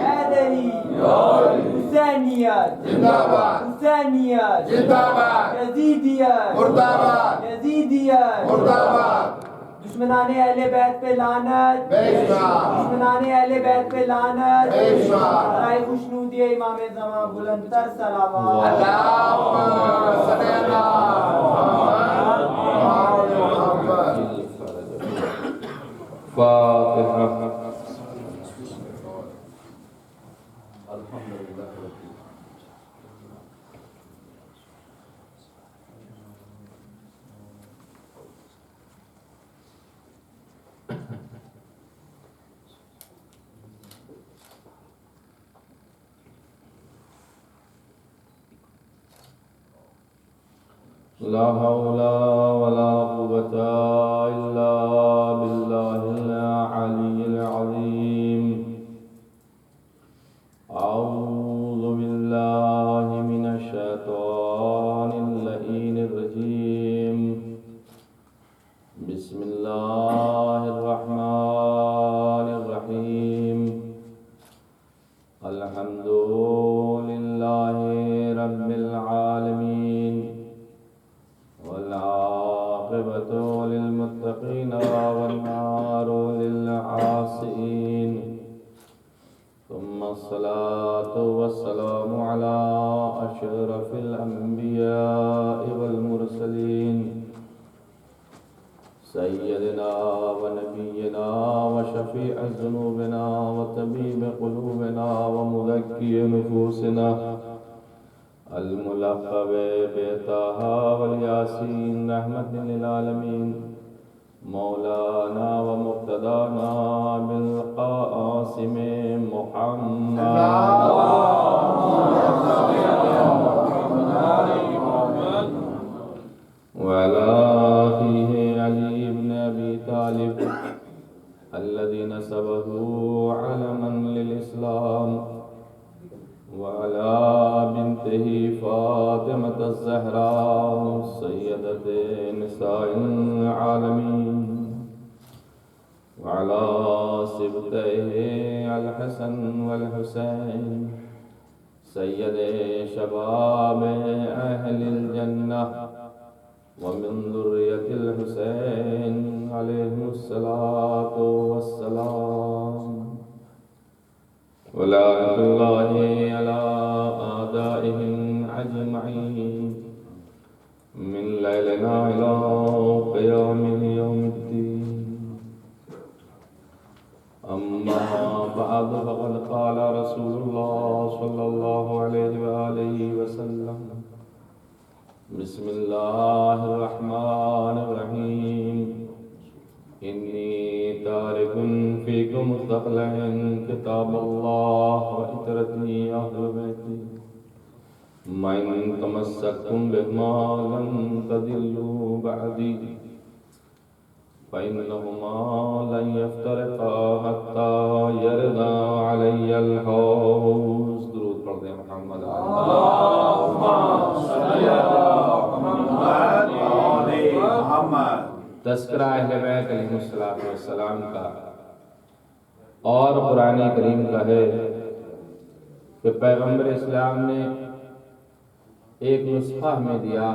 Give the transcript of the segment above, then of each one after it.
حیدری حسینیت زندہباد حسینیت زندہباد یزیدیت مرداباد یزیدیت مرداباد دشمنان اہل بیت پہ لعنت بے شمار دشمنان اہل بیت پہ لعنت بے شمار برائے خوشنودی امام زمان بلند تر صلوات اللہم صلی اللہ محمد فاتحہ لا حول ولا قوة إلا بالله العلي العظيم أعوذ بالله من الشيطان اللعين الرجيم بسم الله الرحمن الرحيم الحمد لله رب العالمين والعاقبة للمتقين والنار للعاصين ثم الصلاة والسلام على أشرف الأنبياء والمرسلين سيدنا ونبينا وشفيع ذنوبنا وطبيب قلوبنا ومذكي نفوسنا الملقب بطه والياسين رحمة للعالمين مولانا ومقتدانا بالقاسم محمد وعلى أخيه علي بن أبي طالب الذين سبقوا علما للإسلام وعلى بنته فاطمة الزهراء سيدة نساء العالمين وعلى سبطيه الحسن والحسين سيد شباب أهل الجنة ومن ذرية الحسين عليه الصلاة والسلام ولعنة الله على أعدائهم أجمعين من ليلنا إلى قيام يوم الدين أما بعد فقد قال رسول الله صلى الله عليه وآله وسلم بسم الله الرحمن الرحيم إني تارك فيكم الثقلين كتاب الله وإترتي أهل بيتي ما إن تمسكتم بهما لن تضلوا بعدي فإنهما لن يفترقا حتى يرضى علي الحوض درود پڑھ دیں محمد اللہم صلی اللہ محمد تذکرہ اہل بیت علیہ السلام کا اور قرآن کریم کا ہے کہ پیغمبر اسلام نے ایک نسخہ ہمیں دیا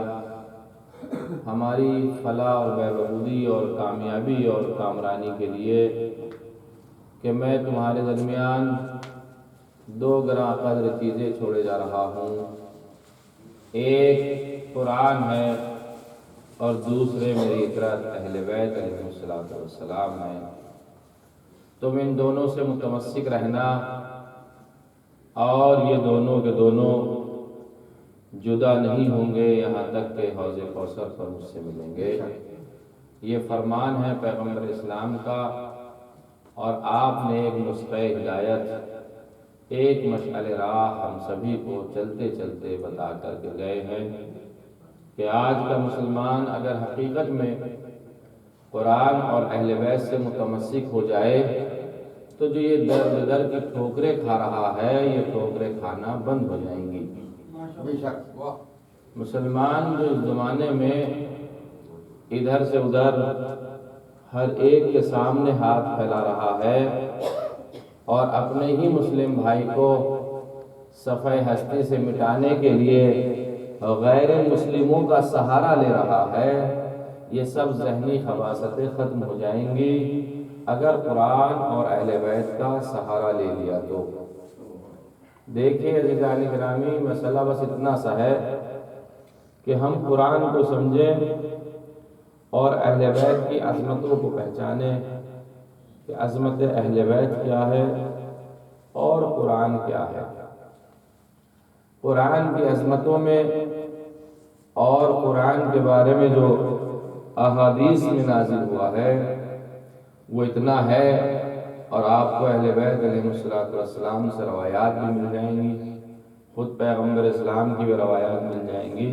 ہماری فلاح اور بہبودی اور کامیابی اور کامرانی کے لیے کہ میں تمہارے درمیان دو گراں قدر چیزیں چھوڑے جا رہا ہوں، ایک قرآن ہے اور دوسرے میری اطاعت اہل بیت علیہ السلام ہے۔ تم ان دونوں سے متمسک رہنا اور یہ دونوں کے دونوں جدا نہیں ہوں گے یہاں تک کہ حوض کوثر پر مجھ سے ملیں گے۔ یہ فرمان ہے پیغمبر اسلام کا، اور آپ نے ایک نسخہ ہدایت، ایک مشعل راہ ہم سبھی کو چلتے چلتے بتا کر کے گئے ہیں کہ آج کا مسلمان اگر حقیقت میں قرآن اور اہل بیت سے متمسک ہو جائے تو جو یہ در بدر کی ٹھوکریں کھا رہا ہے یہ ٹھوکریں کھانا بند ہو جائیں گی۔ مسلمان جو اس زمانے میں ادھر سے ادھر ہر ایک کے سامنے ہاتھ پھیلا رہا ہے، اور اپنے ہی مسلم بھائی کو صفحہ ہستی سے مٹانے کے لیے غیر مسلموں کا سہارا لے رہا ہے، یہ سب ذہنی خباثتیں ختم ہو جائیں گی اگر قرآن اور اہل بیت کا سہارا لے لیا تو۔ دیکھیے عزیزان گرامی، مسئلہ بس اتنا سا ہے کہ ہم قرآن کو سمجھیں اور اہل بیت کی عظمتوں کو پہچانیں کہ عظمت اہل بیت کیا ہے اور قرآن کیا ہے۔ قرآن کی عظمتوں میں اور قرآن کے بارے میں جو احادیث میں نازل ہوا ہے وہ اتنا ہے، اور آپ کو اہل بیت علیہ السلام سے روایات بھی مل جائیں گی، خود پیغمبر اسلام کی بھی روایات مل جائیں گی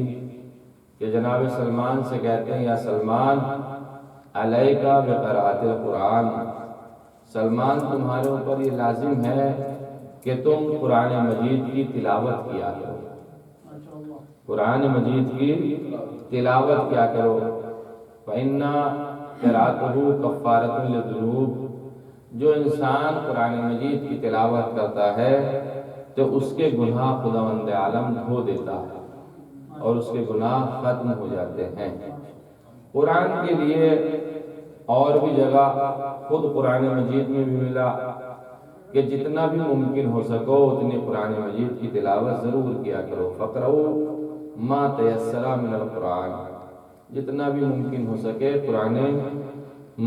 کہ جناب سلمان سے کہتے ہیں، یا سلمان علیک بقراءۃ القرآن، سلمان تمہارے اوپر یہ لازم ہے کہ تم قرآن مجید کی تلاوت کیا کرو، قرآن مجید کی تلاوت کیا کرو۔ فإن قراءته کفارۃ للذنوب، جو انسان قرآن مجید کی تلاوت کرتا ہے تو اس کے گناہ خداوند عالم دھو دیتا ہے اور اس کے گناہ ختم ہو جاتے ہیں۔ قرآن کے لیے اور بھی جگہ خود قرآن مجید میں بھی ملا کہ جتنا بھی ممکن ہو سکو اتنی قرآن مجید کی تلاوت ضرور کیا کرو، فقرؤ ما تیسر من القرآن، جتنا بھی ممکن ہو سکے قرآن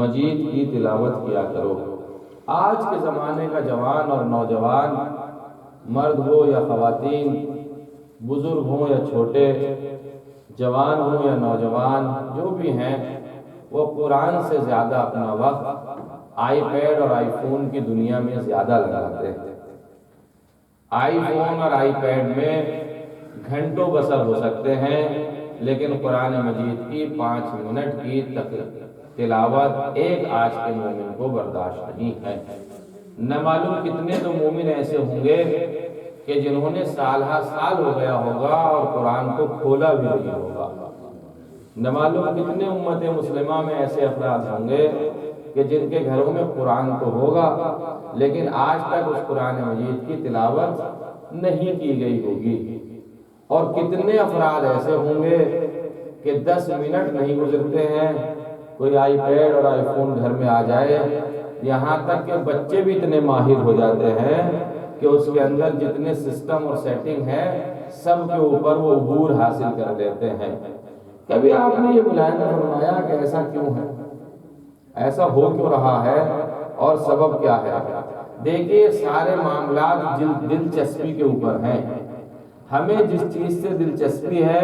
مجید کی تلاوت کیا کرو۔ آج کے زمانے کا جوان اور نوجوان، مرد ہو یا خواتین، بزرگ ہوں یا چھوٹے، جوان ہوں یا نوجوان، جو بھی ہیں وہ قرآن سے زیادہ اپنا وقت آئی پیڈ اور آئی فون کی دنیا میں زیادہ لگاتے ہیں۔ آئی فون اور آئی پیڈ میں گھنٹوں بسر ہو سکتے ہیں، لیکن قرآن مجید کی 5 منٹ کی تلاوت ایک آج کے مومن کو برداشت نہیں ہے۔ نہ معلوم کتنے تو مومن ایسے ہوں گے کہ جنہوں نے سالہ سال ہو گیا ہوگا اور قرآن کو کھولا بھی نہیں ہوگا۔ نہ معلوم کتنے امت مسلمہ میں ایسے افراد ہوں گے کہ جن کے گھروں میں قرآن تو ہوگا لیکن آج تک اس قرآن مجید کی تلاوت نہیں کی گئی ہوگی، اور کتنے افراد ایسے ہوں گے کہ 10 منٹ نہیں گزرتے ہیں کوئی آئی پیڈ اور آئی فون گھر میں آ جائے، یہاں تک کہ بچے بھی اتنے ماہر ہو جاتے ہیں کہ اس کے اندر جتنے سسٹم اور سیٹنگ ہے سب کے اوپر وہ عبور حاصل کر لیتے ہیں۔ کبھی آپ نے یہ ملاحظہ فرمایا کہ ایسا کیوں ہے، ایسا ہو کیوں رہا ہے اور سبب کیا ہے؟ دیکھیے سارے معاملات دلچسپی کے اوپر ہیں۔ ہمیں جس چیز سے دلچسپی ہے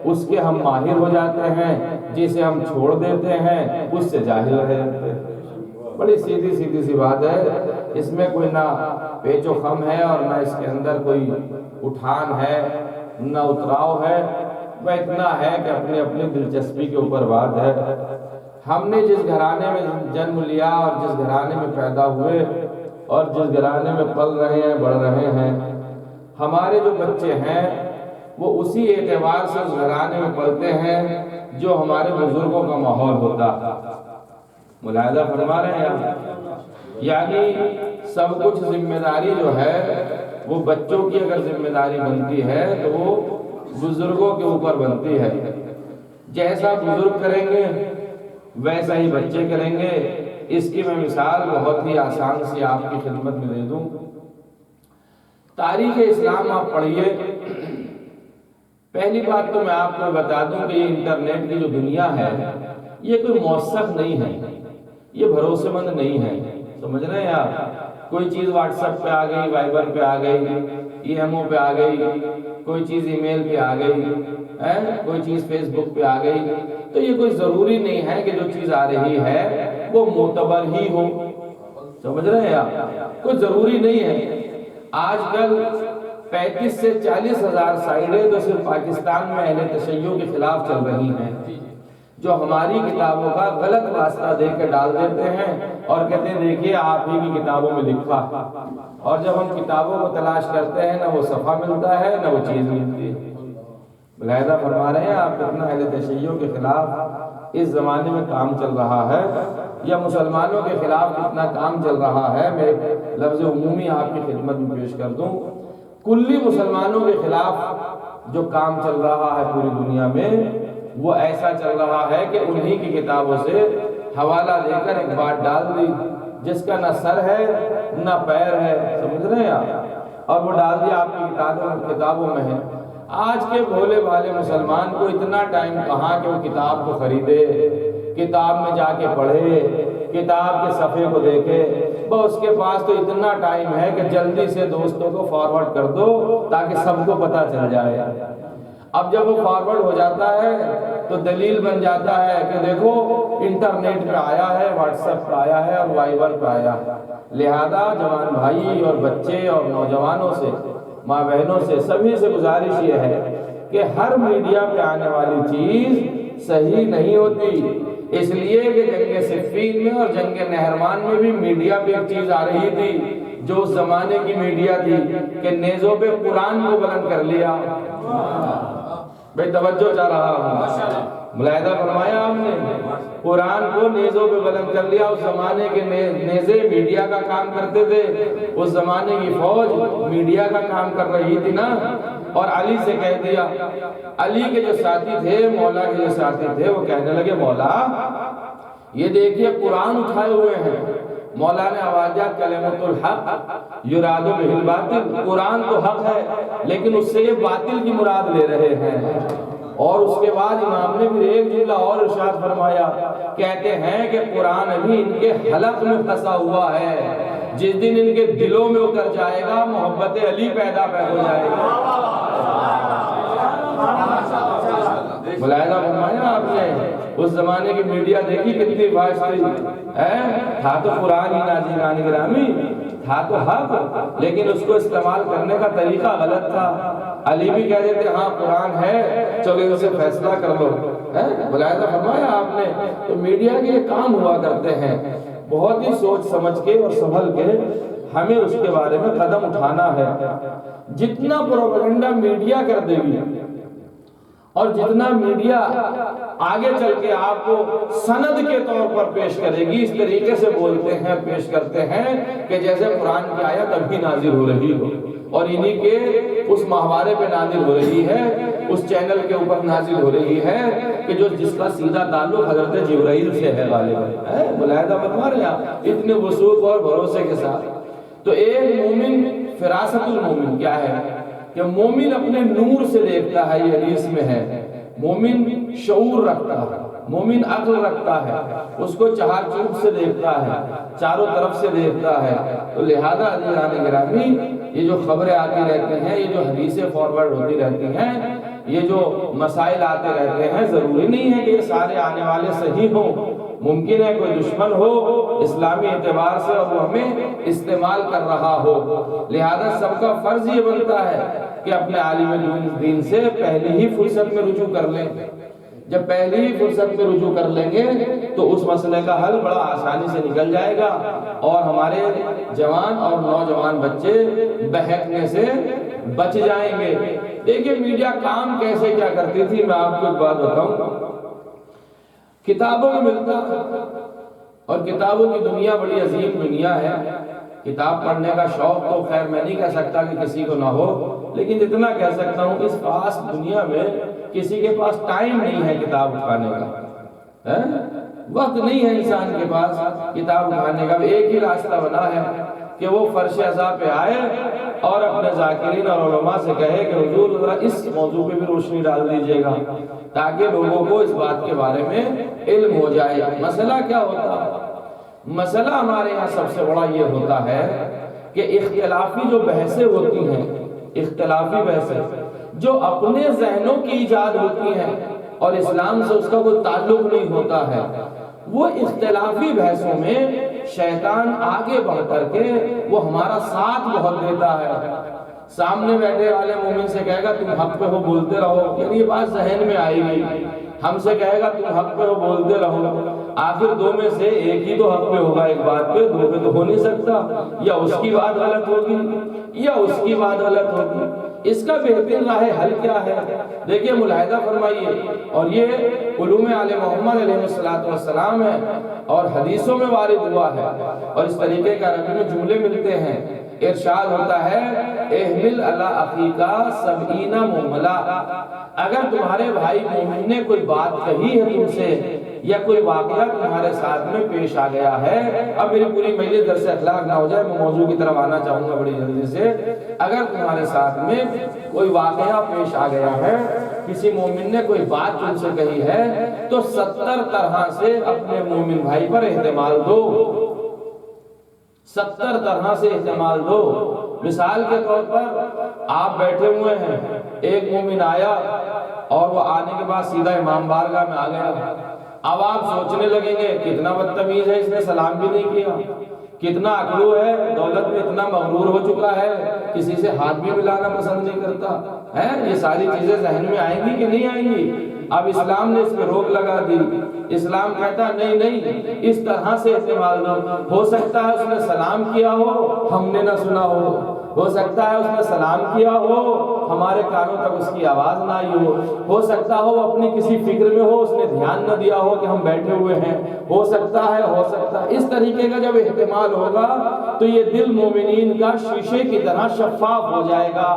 اس کے ہم ماہر ہو جاتے ہیں، جسے ہم چھوڑ دیتے ہیں اس سے جاہل رہ جاتے ہیں۔ بڑی سیدھی سی بات ہے، اس میں کوئی نہ پیچ و خم ہے اور نہ اس کے اندر کوئی اٹھان ہے نہ اتراؤ ہے، وہ اتنا ہے کہ اپنی دلچسپی کے اوپر بات ہے۔ ہم نے جس گھرانے میں جنم لیا اور جس گھرانے میں پیدا ہوئے اور جس گھرانے میں پل رہے ہیں بڑھ رہے ہیں، ہمارے جو بچے ہیں وہ اسی اعتبار سے اس گھرانے میں پلتے ہیں جو ہمارے بزرگوں کا ماحول ہوتا ہے۔ ملاحظہ فرما رہے ہیں آپ؟ یعنی سب کچھ ذمہ داری جو ہے وہ بچوں کی اگر ذمہ داری بنتی ہے تو وہ بزرگوں کے اوپر بنتی ہے۔ جیسا بزرگ کریں گے ویسا ہی بچے کریں گے۔ اس کی میں مثال بہت ہی آسان سی آپ کی خدمت میں دے دوں۔ تاریخ اسلام آپ پڑھیے، پہلی بات تو میں آپ کو بتا دوں کہ یہ انٹرنیٹ کی جو دنیا ہے یہ کوئی موثق نہیں ہے، یہ بھروسے مند نہیں ہے۔ سمجھ رہے ہیں آپ؟ کوئی چیز واٹس ایپ پہ آ گئی، وائبر پہ آ گئی، ای ایم او پہ آ گئی، کوئی چیز ای میل پہ آ گئی، کوئی چیز فیس بک پہ آ گئی، تو یہ کوئی ضروری نہیں ہے کہ جو چیز آ رہی ہے وہ معتبر ہی ہو۔ سمجھ رہے ہیں آپ؟ کوئی ضروری نہیں ہے۔ آج کل 35 سے 40 ہزار سائٹیں تو صرف پاکستان میں اہل تشیع کے خلاف چل رہی ہیں، جو ہماری کتابوں کا غلط واسطہ دے کے ڈال دیتے ہیں اور کہتے ہیں دیکھیے آپ ہی کی کتابوں میں لکھا، اور جب ہم کتابوں کو تلاش کرتے ہیں نہ وہ صفحہ ملتا ہے نہ وہ چیز ملتی ہے۔ ملاحظہ فرما رہے ہیں آپ کتنا اہل تشیع کے خلاف اس زمانے میں کام چل رہا ہے، یا مسلمانوں کے خلاف کتنا کام چل رہا ہے۔ لفظ عمومی آپ کی خدمت میں پیش کر دوں، کلی مسلمانوں کے خلاف جو کام چل رہا ہے پوری دنیا میں، وہ ایسا چل رہا ہے کہ انہی کی کتابوں سے حوالہ دے کر ایک بات ڈال دی جس کا نہ سر ہے نہ پیر ہے، سمجھ رہے ہیں آپ، اور وہ ڈال دیا آپ کی کتابوں میں ہے۔ آج کے بھولے بھالے مسلمان کو اتنا ٹائم کہاں کہ وہ کتاب کو خریدے، کتاب میں جا کے پڑھے، کتاب کے صفحے کو دیکھے، بس اس کے پاس تو اتنا ٹائم ہے کہ جلدی سے دوستوں کو فارورڈ کر دو تاکہ سب کو پتہ چل جائے۔ اب جب وہ فارورڈ ہو جاتا ہے تو دلیل بن جاتا ہے کہ دیکھو انٹرنیٹ پہ آیا ہے، واٹس ایپ پہ آیا ہے اور وائبر پہ آیا ہے۔ لہذا جوان بھائی اور بچے اور نوجوانوں سے، ماں بہنوں سے، سبھی سے گزارش یہ ہے کہ ہر میڈیا پہ آنے والی چیز صحیح نہیں ہوتی، اس لیے کہ جنگ صفین میں اور جنگ نہروان میں بھی میڈیا پہ ایک چیز آ رہی تھی جو اس زمانے کی میڈیا تھی کہ نیزوں پہ قرآن کو بلند کر لیا۔ بھئی توجہ چاہ رہا ہوں، ملاحظہ فرمایا آپ نے، قرآن کو نیزوں پہ بلند کر لیا۔ اس زمانے کے نیزے میڈیا کا کام کرتے تھے، اس زمانے کی فوج میڈیا کا کام کر رہی تھی نا، اور علی سے کہہ دیا۔ علی کے جو ساتھی تھے، مولا کے جو ساتھی تھے، وہ کہنے لگے مولا یہ دیکھیے قرآن اٹھائے ہوئے ہیں۔ مولا نے آواز دیا کلمۃ الحق یراد بہ الباطل، قرآن تو حق ہے لیکن اس سے یہ باطل کی مراد لے رہے ہیں۔ اور اس کے بعد امام نے بھی ایک جملہ اور ارشاد فرمایا، کہتے ہیں کہ قرآن ابھی ان کے حلق میں پھنسا ہوا ہے، جس دن ان کے دلوں میں اتر جائے گا محبت علی پیدا ہو جائے گا۔ ملاحظہ فرمایا آپ نے، اس زمانے کی میڈیا دیکھی کتنی فاش تھی، تھا تو قرآن ہی نازل گرامی، تھا تو حق، لیکن اس کو استعمال کرنے کا طریقہ غلط تھا۔ علی بھی کہہ دیتے ہاں قرآن ہے، چلو اسے فیصلہ کر لو۔ ملاحظہ فرمایا آپ نے، تو میڈیا کے یہ کام ہوا کرتے ہیں، بہت ہی سوچ سمجھ کے اور سنبھل کے ہمیں اس کے بارے میں قدم اٹھانا ہے۔ جتنا پروپیگنڈا میڈیا کر دے گی اور جتنا میڈیا آگے چل کے آپ کو سند کے طور پر پیش کرے گی، اس طریقے سے بولتے ہیں، پیش کرتے ہیں کہ جیسے قرآن کی آیت ابھی نازل ہو رہی ہو اور انہی کے اس ماہوارے پہ نازل ہو رہی ہے، اس چینل کے اوپر نازل ہو رہی ہے کہ جس کا سیدھا تعلق حضرت جبرائیل سے ہے غالباً۔ ملاحظہ فرما رہے ہیں اتنے وثوق اور بھروسے کے ساتھ۔ تو ایک مومن، فراست المومن کیا ہے کہ مومن اپنے نور سے دیکھتا ہے، یہ حدیث میں ہے، مومن شعور رکھتا ہے، مومن عقل رکھتا ہے، اس کو چہار چوب سے دیکھتا ہے، چاروں طرف سے دیکھتا ہے۔ تو لہذا عزیزان گرامی، یہ جو خبریں آتی رہتی ہیں، یہ جو حدیثیں فارورڈ ہوتی رہتی ہیں، یہ جو مسائل آتے رہتے ہیں، ضروری نہیں ہے کہ یہ سارے آنے والے صحیح ہوں۔ ممکن ہے کوئی دشمن ہو اسلامی اعتبار سے اور وہ ہمیں استعمال کر رہا ہو، لہذا سب کا فرض یہ بنتا ہے کہ اپنے عالم دین سے پہلی ہی فرصت میں رجوع کر لیں۔ جب پہلی ہی فرصت میں رجوع کر لیں گے تو اس مسئلے کا حل بڑا آسانی سے نکل جائے گا اور ہمارے جوان اور نوجوان بچے بہکنے سے بچ جائیں گے۔ دیکھیں میڈیا کام کیسے کیا کرتی تھی، میں آپ کو ایک بات بتاؤں۔ کتابوں میں ملتا اور کتابوں کی دنیا بڑی عظیم دنیا ہے، کتاب پڑھنے کا شوق تو خیر میں نہیں کہہ سکتا کہ کسی کو نہ ہو، لیکن اتنا کہہ سکتا ہوں اس خاص دنیا میں کسی کے پاس ٹائم نہیں ہے کتاب اٹھانے کا، وقت نہیں ہے انسان کے پاس کتاب اٹھانے کا۔ ایک ہی راستہ بنا ہے کہ وہ فرش ازا پہ آئے اور اپنے ذاکرین اور علماء سے کہے کہ حضور ذرا اس موضوع پہ بھی روشنی ڈال دیجئے گا تاکہ لوگوں کو اس بات کے بارے میں علم ہو جائے۔ مسئلہ کیا ہوتا ہے؟ مسئلہ ہمارے یہاں سب سے بڑا یہ ہوتا ہے کہ اختلافی جو بحثیں ہوتی ہیں، اختلافی بحثیں جو اپنے ذہنوں کی ایجاد ہوتی ہیں اور اسلام سے اس کا کوئی تعلق نہیں ہوتا ہے، وہ اختلافی بحثوں میں شیطان آگے بڑھ کر کے وہ ہمارا ساتھ بہت دیتا ہے۔ سامنے بیٹھے والے مومن سے کہے گا تم حق پہ ہو بولتے رہو، یعنی یہ بات ذہن میں آئے گی۔ ہم سے کہے گا تم حق پہ ہو بولتے رہو، آخر دو میں سے ایک ہی تو حق پہ ہوگا ایک بات پہ، دو پہ تو ہو نہیں سکتا، یا اس کی بات غلط ہوگی یا اس کی بات غلط ہوگی۔ اس کا بہترین راہ حل کیا ہے؟ دیکھیے ملاحظہ فرمائیے، اور یہ علوم آل محمد علیہ السلام ہے اور حدیثوں میں وارد ہوا ہے، اور اس طریقے کا عربی میں جملے ملتے ہیں۔ ارشاد ہوتا ہے احمل علی اخیکا سبعین مہملا، اگر تمہارے بھائی مومن نے کوئی بات کہی ہے تم سے یا کوئی واقعہ تمہارے ساتھ میں پیش آ گیا ہے، اب میری پوری مجلس درس اخلاق نہ ہو جائے، میں موضوع کی طرف آنا چاہوں گا بڑی جلدی سے۔ اگر تمہارے ساتھ میں کوئی واقعہ پیش آ گیا ہے، کسی مومن نے کوئی بات تم سے کہی ہے، تو 70 طرح سے اپنے مومن بھائی پر احتمال دو، 70 طرح سے احتمال دو۔ مثال کے طور پر آپ بیٹھے ہوئے ہیں، ایک مومن آیا اور وہ آنے کے بعد سیدھا امام بارگاہ میں آ گیا، اب آپ سوچنے لگیں گے کتنا بدتمیز ہے، اس نے سلام بھی نہیں کیا، کتنا اکڑو ہے، دولت میں اتنا مغرور ہو چکا ہے، کسی سے ہاتھ بھی ملانا پسند نہیں کرتا ہے۔ یہ ساری چیزیں ذہن میں آئیں گی کہ نہیں آئیں گی؟ اب اسلام نے اس پہ روک لگا دی، اسلام کہتا نہیں اس طرح سے احتمال دو، ہو سکتا ہے اس نے سلام کیا ہو ہم نے نہ سنا ہو سکتا ہے اس نے سلام کیا ہو ہمارے کانوں تک اس کی آواز نہ آئی ہو سکتا ہو وہ اپنی کسی فکر میں ہو، اس نے دھیان نہ دیا ہو کہ ہم بیٹھے ہوئے ہیں، ہو سکتا ہے۔ اس طریقے کا جب احتمال ہوگا تو یہ دل مومنین کا شیشے کی طرح شفاف ہو جائے گا،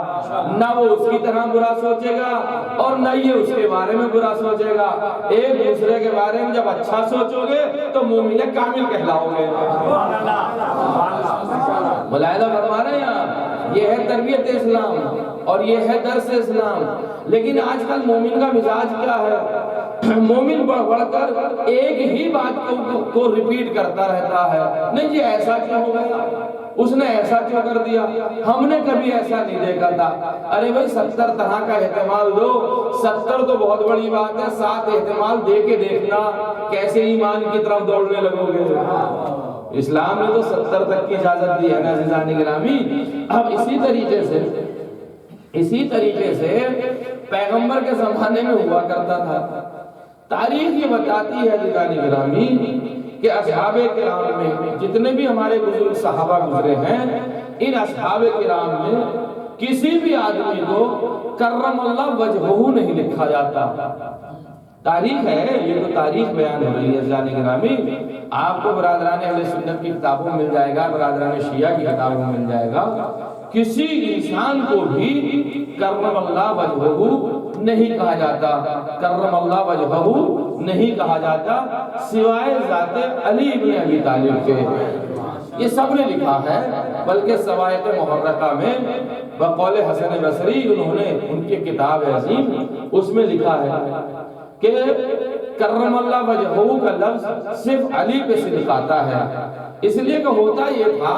نہ وہ اس کی طرح برا سوچے گا اور نہ یہ اس کے بارے میں برا سوچے گا۔ ایک دوسرے کے بارے میں جب اچھا سوچو گے تو مومن کامل کہلاؤ گے۔ ملاحظہ فرما رہے ہیں آپ، یہ ہے تربیت اسلام اور یہ ہے درس اسلام۔ لیکن آج کل مومن کا مزاج کیا ہے؟ مومن بڑھ کر ایک ہی بات کو ریپیٹ کرتا رہتا ہے، نہیں جی ایسا کیوں ہو گیا، اس نے ایسا کیوں کر دیا، ہم نے کبھی ایسا نہیں دیکھا تھا۔ ارے بھائی 70 طرح کا احتمال دو، 70 تو بہت بڑی بات ہے، 7 احتمال دے کے دیکھنا کیسے ایمان کی طرف دوڑنے لگو گے۔ اسلام نے تو 70 تک کی اجازت دی ہے نا عزیزان گرامی۔ اب اسی طریقے سے پیغمبر کے زمانے میں ہوا کرتا تھا۔ تاریخ یہ بتاتی ہے عزیزان گرامی کہ اصحاب کرام میں جتنے بھی ہمارے بزرگ صحابہ گزرے ہیں، ان اصحاب کرام میں کسی بھی آدمی کو کرم اللہ وجہہ نہیں لکھا جاتا۔ تاریخ ہے، یہ تو تاریخ بیان ہو رہی ہے عزیزان گرامی۔ آپ کو برادران اہل سنت کی کتابوں میں مل جائے گا، برادران شیعہ کی کتابوں میں مل جائے گا، کسی انسان کو بھی کرم اللہ وجہہ نہیں کہا جاتا، کرم اللہ وجہہ نہیں کہا جاتا سوائے ذات علی ابن ابی طالب کے۔ یہ سب نے لکھا ہے، بلکہ سوائق محرقہ میں بقول حسن بصری انہوں نے ان کی کتاب عظیم اس میں لکھا ہے کہ کرم اللہ وجہہ کا لفظ صرف علی پہ صدق آتا ہے، اس لیے کہ ہوتا یہ تھا،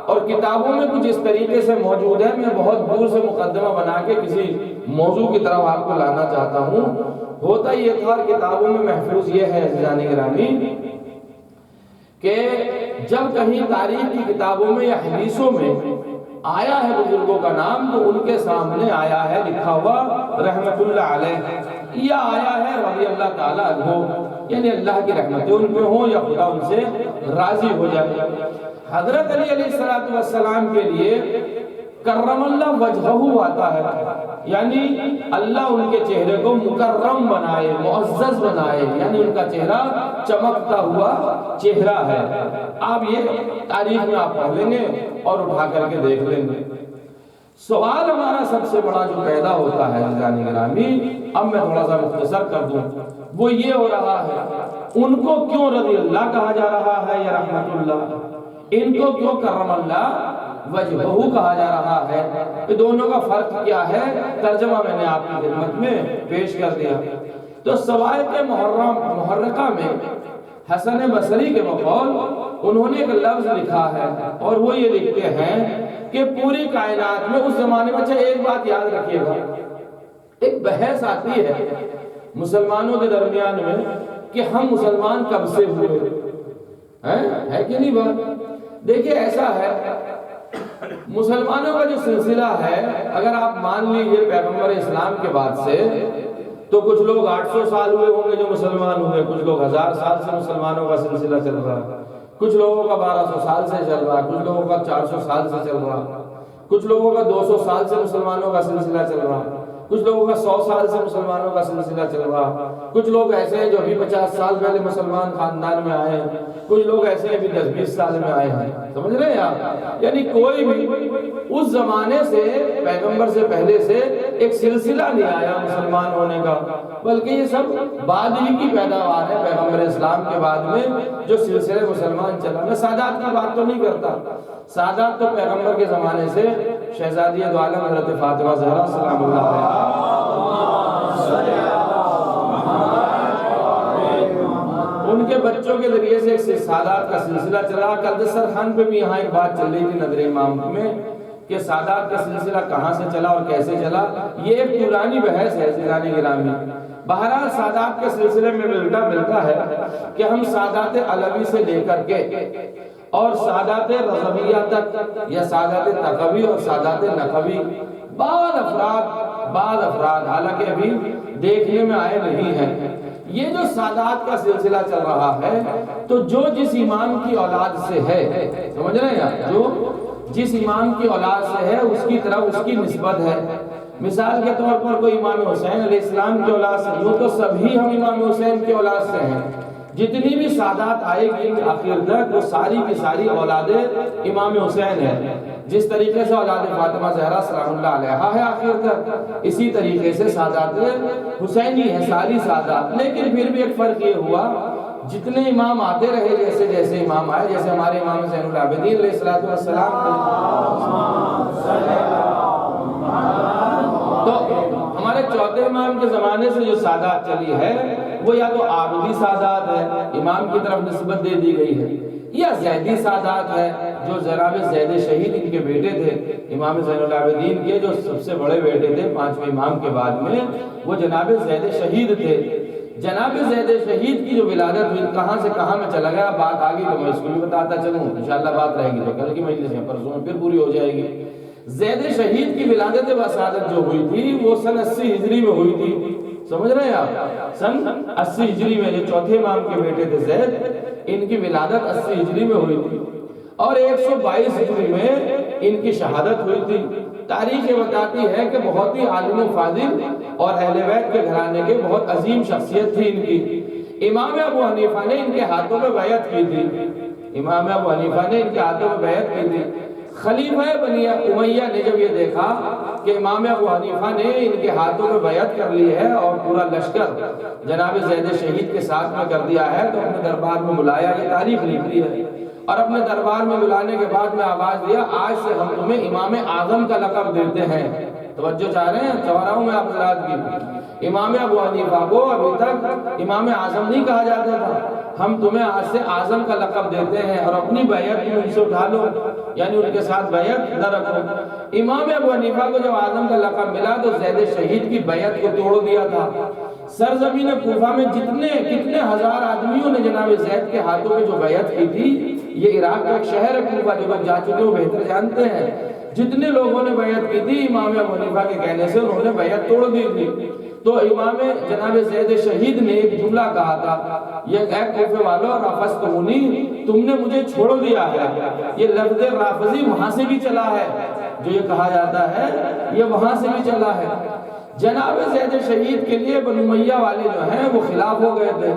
اور کتابوں میں کچھ اس طریقے سے موجود ہے، میں بہت دور سے مقدمہ بنا کے کسی موضوع کی طرف آپ کو لانا چاہتا ہوں۔ ہوتا یہ تھا، کتابوں میں محفوظ یہ ہے عزیزان گرامی کہ جب کہیں تاریخ کی کتابوں میں یا حدیثوں میں آیا ہے بزرگوں کا نام، تو ان کے سامنے آیا ہے لکھا ہوا رحمت اللہ علیہ، یا آیا ہے رضی اللہ تعالیٰ عنہ، یعنی اللہ کی رحمتیں ان پہ ہوں یا خدا ان سے راضی ہو جائے۔ حضرت علی علیہ السلام کے لیے کرم اللہ وجہہ آتا ہے، یعنی اللہ ان کے چہرے کو مکرم بنائے، معزز بنائے، یعنی ان کا چہرہ چمکتا ہوا چہرہ ہے۔ آپ یہ تاریخ میں آپ پڑھ لیں گے اور اٹھا کر کے دیکھ لیں گے۔ سوال ہمارا سب سے بڑا جو پیدا ہوتا ہے عزیزان گرامی، اب میں تھوڑا سا مختصر کر دوں، وہ یہ ہو رہا ہے ان کو کیوں رضی اللہ کہا جا رہا ہے یا رحمت اللہ، ان کو کیوں کرم اللہ وجہہ کہا جا رہا ہے، یہ دونوں کا فرق کیا ہے، ترجمہ میں نے آپ کی خدمت میں پیش کر دیا۔ تو سوائق محرقہ میں حسن بصری کے بقول انہوں نے ایک لفظ لکھا ہے، اور وہ یہ لکھتے ہیں کہ پوری کائنات میں اس زمانے میں، اچھا ایک بات یاد رکھیے گا، ایک بحث آتی ہے مسلمانوں کے درمیان میں کہ ہم مسلمان کب سے ہوئے ہے کہ نہیں بات؟ دیکھیے ایسا ہے، مسلمانوں کا جو سلسلہ ہے، اگر آپ مان لیجئے پیغمبر اسلام کے بعد سے، تو کچھ لوگ 800 سال ہوئے ہوں گے جو مسلمان ہوئے، کچھ لوگ 1000 سال سے مسلمانوں کا سلسلہ چل رہا ہے، کچھ لوگوں کا 1200 سال سے چل رہا، کچھ لوگوں کا 400 سال سے چل رہا، کچھ لوگوں کا 200 سال سے مسلمانوں کا سلسلہ چل رہا، کچھ لوگوں کا 100 سال سے مسلمانوں کا سلسلہ چل رہا، کچھ لوگ ایسے ہیں جو ابھی 50 سال پہلے مسلمان خاندان میں آئے ہیں، کچھ لوگ ایسے ہیں ابھی 10-20 سال میں آئے ہیں، سمجھ رہے ہیں آپ؟ یعنی کوئی بھی اس زمانے سے پیغمبر سے پہلے سے ایک سلسلہ نہیں آیا مسلمان ہونے کا، بلکہ یہ سب بعد ہی کی پیداوار ہے پیغمبر اسلام کے بعد میں جو سلسلے مسلمان چلا۔ میں سادات کی بات تو نہیں کرتا، سادات تو پیغمبر کے زمانے سے شہزادی دو عالم حضرت فاطمہ زہرا سلام اللہ علیہا، ان کے بچوں کے ذریعے سے ایک سادات کا سلسلہ چلا۔ کل دستر خان پہ بھی یہاں ایک بات چل رہی تھی نظر امام میں کہ سادات کا سلسلہ کہاں سے چلا اور کیسے چلا، یہ ایک پرانی بحث ہے عزیزان گرامی۔ بہرحال سادات کے سلسلے میں ملتا ہے کہ ہم سادات علوی سے لے کر کے اور سادات رضویہ تک یا سادات تقوی اور سادات نقوی بعض افراد حالانکہ ابھی دیکھنے میں آئے نہیں ہیں، یہ جو سادات کا سلسلہ چل رہا ہے تو جو جس امام کی اولاد سے ہے، سمجھ رہے ہیں، جو جس امام کی اولاد سے ہے اس کی طرف اس کی نسبت ہے۔ مثال کے طور پر کوئی امام حسین علیہ السلام کی اولاد سے، وہ تو سبھی ہم امام حسین کی اولاد سے ہیں، جتنی بھی سادات آئے گی آخر تک وہ ساری کی ساری اولاد امام حسین ہے۔ جس طریقے سے اولاد فاطمہ زہرا سلام اللہ علیہا ہے آخر تک، اسی طریقے سے سادات حسینی ہے ساری سادات۔ لیکن پھر بھی ایک فرق یہ ہوا، جتنے امام آتے رہے جیسے جیسے امام آئے، جیسے ہمارے امام زین العابدین علیہ السلام، تو ہمارے چوتھے امام کے زمانے سے جو سادات چلی ہے وہ یا تو عابدی سادات ہے، امام کی طرف نسبت دے دی گئی ہے، یا زیدی سادات ہے جو جناب زید شہید ان کے بیٹے تھے، امام زین العابدین کے جو سب سے بڑے بیٹے تھے 5ویں امام کے بعد میں، وہ جناب زید شہید تھے۔ جناب زید شہید کی جو ولادت ہوئی، کہاں سے کہاں میں چلا گیا، بات آگئی تو میں اس کو بھی بتاتا چلوں، انشاءاللہ بات رہے گی تو کل کی مجلس میں پرسوں میں پھر پوری ہو جائے گی۔ زید شہید کی ولادت وسادت جو ہوئی تھی وہ سن 80 ہجری میں ہوئی تھی، سمجھ رہے ہیں آپ؟ سن 80 ہجری میں، جو چوتھے امام کے بیٹے تھے زید، ان کی ولادت 80 ہجری میں ہوئی تھی اور 122 ہجری میں ان کی شہادت ہوئی تھی۔ تاریخ یہ بتاتی ہے کہ بہت ہی عالم و فاضل اور اہل بیت کے گھرانے کے بہت عظیم شخصیت تھی ان کی۔ امام ابو حنیفہ نے ان کے ہاتھوں میں بیعت کی تھی، امام ابو حنیفہ نے ان کے ہاتھوں میں بیعت کی تھی۔ خلیفہ بنی امیہ نے جب یہ دیکھا کہ امام ابو حنیفہ نے ان کے ہاتھوں میں بیعت کر لی ہے اور پورا لشکر جناب زید شہید کے ساتھ میں کر دیا ہے، تو اپنے دربار میں بلایا، یہ تاریخ لکھتی ہے، اور اپنے دربار میں بلانے کے بعد میں آواز دیا، آج سے ہم تمہیں امام اعظم کا لقب دیتے ہیں۔ توجہ چاہ رہے ہیں، چاہ رہا ہوں میں آپ حضرات کی، امام ابو حنیفہ کو ابھی تک امام اعظم نہیں کہا جاتا تھا، ہم تمہیں آج سے اعظم کا لقب دیتے ہیں اور اپنی بیعت ان سے اٹھا لو، یعنی ان کے ساتھ بیعت نہ رکھو۔ امام ابو حنیفہ کو جب اعظم کا لقب ملا تو زید شہید کی بیعت کو توڑ دیا تھا۔ سرزمین کوفہ میں کتنے ہزار آدمیوں نے جناب زید کے ہاتھوں میں جو بیعت کی تھی، یہ عراق کا ایک شہر ہے کوفہ، جو لوگ جا چکے وہ بہتر جانتے ہیں، جتنے لوگوں نے بیعت کی تھی امام ابو حنیفہ کے کہنے سے انہوں نے بیعت توڑ دی تھی۔ تو امام جناب زید شہید نے ایک جملہ کہا تھا، یہ اے کوفے والو رافضتمونی، تم نے مجھے چھوڑ دیا ہے۔ یہ لفظ رافضی وہاں سے بھی چلا ہے، جو یہ کہا جاتا ہے یہ وہاں سے بھی چلا ہے۔ جناب زید شہید کے لیے بنو امیہ والے جو ہیں وہ خلاف ہو گئے تھے،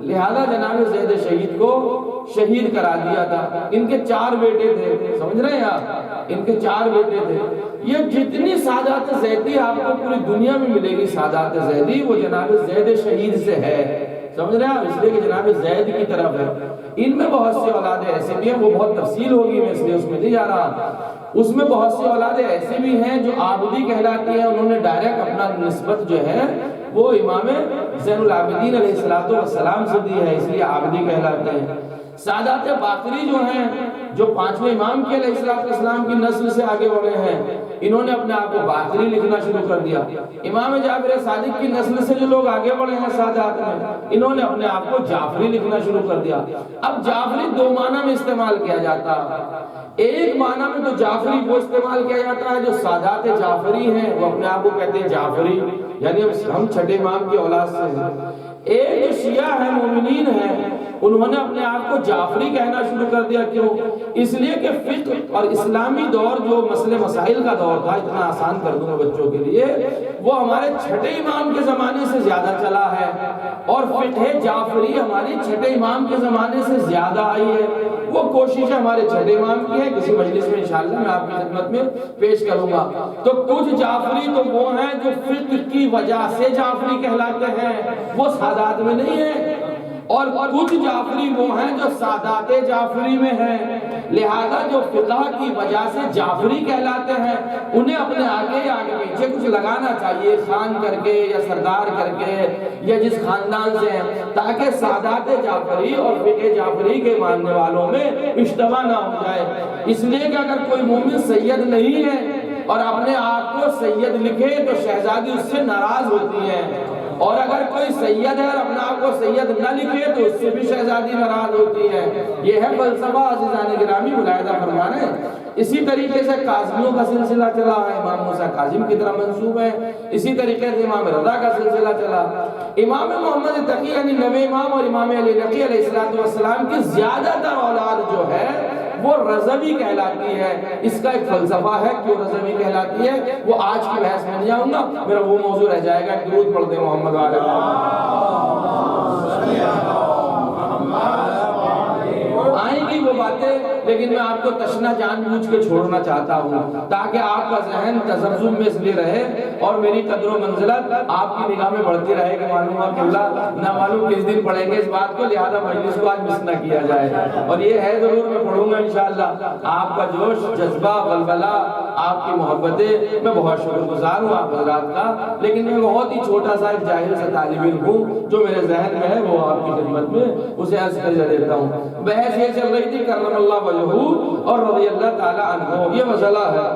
لہذا جناب زید شہید کو شہید کرا دیا تھا۔ ان کے 4 بیٹے تھے، سمجھ رہے ہیں آپ، ان کے 4 بیٹے تھے۔ یہ جتنی سادات زیدی آپ کو پوری دنیا میں ملے گی سادات زیدی، وہ جناب زید شہید سے ہے، سمجھ رہے ہیں آپ، اس لیے کہ جناب زید کی طرف ہے۔ ان میں بہت سی اولادیں ایسی بھی ہیں، وہ بہت تفصیل ہوگی، میں اس لیے اس میں نہیں جا رہا۔ اس میں بہت سی اولادیں ایسی بھی ہیں جو عابدی کہلاتی ہیں، انہوں نے ڈائریکٹ اپنا نسبت جو ہے وہ امام زین العابدین علیہ السلام سے دی ہے، اس لیے عابدی کہلاتے ہیں۔ سادات باقری جو ہیں، جو 5ویں امام کے علیہ السلام کی نسل سے آگے بڑھے ہیں، انہوں نے اپنے آپ کو باقری لکھنا شروع کر دیا۔ امام جعفر صادق کی نسل سے جو لوگ آگے بڑھے ہیں سادات میں، انہوں نے اپنے آپ کو جعفری لکھنا شروع کر دیا۔ اب جعفری 2 معنی میں استعمال کیا جاتا ہے، ایک معنی میں تو جعفری وہ استعمال کیا جاتا ہے جو سادات جعفری ہیں، وہ اپنے آپ کو کہتے ہیں جعفری، یعنی ہم 6 امام کی اولاد سے ہیں۔ ایک جو شیعہ ہیں، مومنین ہیں، انہوں نے اپنے آپ کو جعفری کہنا شروع کر دیا. کیوں؟ اس لیے کہ فقہ اور اسلامی دور جو مسئلے مسائل کا دور تھا، اتنا آسان کر دوں گا بچوں کے لیے، وہ ہمارے چھٹے امام کے زمانے سے زیادہ چلا ہے، اور فقہ جعفری ہماری چھٹے امام کے زمانے سے زیادہ آئی ہے. وہ کوشش ہمارے چھٹے امام کی ہے، کسی مجلس میں انشاءاللہ میں آپ کی خدمت میں پیش کروں گا. تو کچھ جعفری تو وہ ہیں جو فقہ کی وجہ سے جعفری کہلاتے ہیں، وہ سادات میں نہیں ہیں، اور کچھ جعفری وہ ہیں جو سادات جعفری میں ہیں. لہذا جو فقہ کی وجہ سے جعفری کہلاتے ہیں، انہیں اپنے آگے یا آگے پیچھے کچھ لگانا چاہیے، خان کر کے یا سردار کر کے یا جس خاندان سے ہیں، تاکہ سادات جعفری اور فقہ جعفری کے ماننے والوں میں اشتباہ نہ ہو جائے. اس لیے کہ اگر کوئی مومن سید نہیں ہے اور اپنے آپ کو سید لکھے تو شہزادی اس سے ناراض ہوتی ہے، اور اگر کوئی سید ہے اور اپنے آپ کو سید نہ لکھے تو اس سے بھی شہزادی ناراض ہوتی ہے. یہ ہے فلسفہ عزیزان گرامی ملاحظہ فرمانے. اسی طریقے سے کاظمیوں کا سلسلہ چلا ہے، امام موسیٰ کاظم کی طرح منسوب ہے. اسی طریقے سے امام رضا کا سلسلہ چلا. امام محمد تقی یعنی نویں امام اور امام علی نقی علیہ السلام کی زیادہ تر اولاد جو ہے وہ رضوی کہلاتی ہے. اس کا ایک فلسفہ ہے کیوں رضوی کہلاتی ہے، وہ آج کی بحث میں نہیں آؤں گا، میرا وہ موضوع رہ جائے گا. درود پڑھتے محمد والے آئیں گی وہ باتیں، لیکن میں آپ کو تشنا جان بوجھ کے چھوڑنا چاہتا ہوں تاکہ آپ کا ذہن تذبذب میں اس لیے رہے اور میری قدر و منزلت آپ کی نگاہ میں بڑھتی رہے کہ معلوم ہوا قبلہ نہ معلوم کس دن پڑھیں گے اس بات کو، لہذا مجلس کو آج مس نہ کیا جائے. اور یہ ہے ضرور میں پڑھوں گا انشاءاللہ. آپ کا جوش، جذبہ، ولولہ، آپ کی محبتیں، میں بہت شکر گزار ہوں آپ حضرات کا، لیکن میں بہت ہی چھوٹا سا ایک جاہل سا طالب علم ہوں، جو میرے ذہن میں ہے وہ آپ کی خدمت میں اسے عرض کر دیتا ہوں. بحث یہ چل رہی تھی کرم اللہ وجہہ اور رضی اللہ تعالی عنہ، یہ مسئلہ ہے.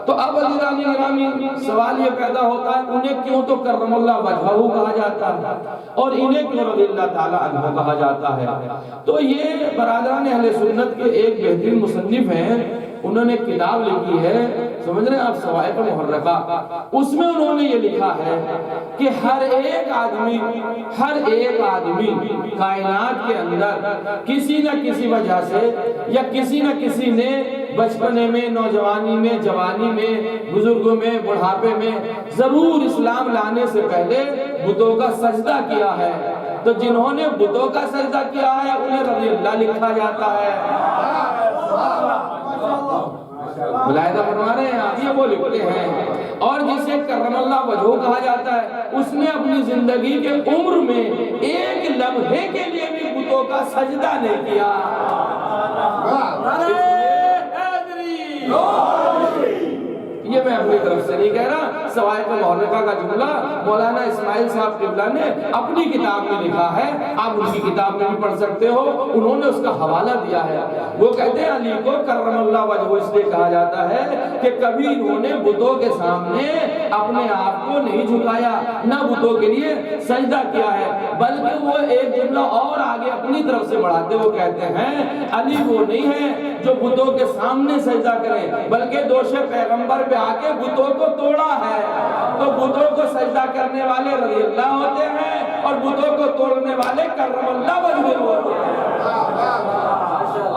تو اب عزیزان گرامی سوال یہ پیدا ہوتا ہے انہیں کیوں تو کرم اللہ وجہہ کہا جاتا ہے اور انہیں کیوں رضی اللہ تعالی عنہ کہا جاتا ہے؟ تو یہ برادران اہل سنت کے ایک بہترین مصنف ہیں، انہوں نے کتاب لکھی ہے، سمجھ رہے ہیں آپ، صواعق محرقہ. اس میں انہوں نے یہ لکھا ہے کہ ہر ایک آدمی کائنات کے اندر کسی نہ کسی وجہ سے یا کسی نہ کسی نے بچپنے میں، نوجوانی میں، جوانی میں، بزرگوں میں، بڑھاپے میں ضرور اسلام لانے سے پہلے بتوں کا سجدہ کیا ہے. تو جنہوں نے بتوں کا سجدہ کیا ہے انہیں رضی اللہ لکھا جاتا ہے. ملاحظہ فرما رہے ہیں آپ، یہ وہ لکھتے ہیں. اور جسے کرم اللہ وجہہ کہا جاتا ہے اس نے اپنی زندگی کے عمر میں ایک لمحے کے لیے بھی بتوں کا سجدہ نہیں کیا. یہ میں اپنی طرف سے نہیں کہہ رہا، صواعق محرقہ کا جملہ مولانا اسماعیل صاحب قبلہ نے اپنی کتاب میں لکھا ہے، آپ ان کی کتاب میں بھی پڑھ سکتے ہو، انہوں نے اس کا حوالہ دیا ہے. وہ کہتے ہیں علی کو کرم اللہ وجہہ اس لیے کہا جاتا ہے کہ کبھی انہوں نے بتوں کے سامنے اپنے آپ کو نہیں جھکایا، نہ بتوں کے لیے سجدہ کیا ہے، بلکہ وہ ایک جملہ اور آگے اپنی طرف سے بڑھاتے وہ کہتے ہیں علی وہ نہیں ہے جو بتوں کے سامنے سجدہ کریں، بلکہ دوش پیغمبر پہ آ کے بتوں کو توڑا ہے. تو بتوں کو سجدہ کرنے والے رضی اللہ ہوتے ہیں اور بتوں کو توڑنے والے کرم اللہ وجہہ ہوتے ہیں.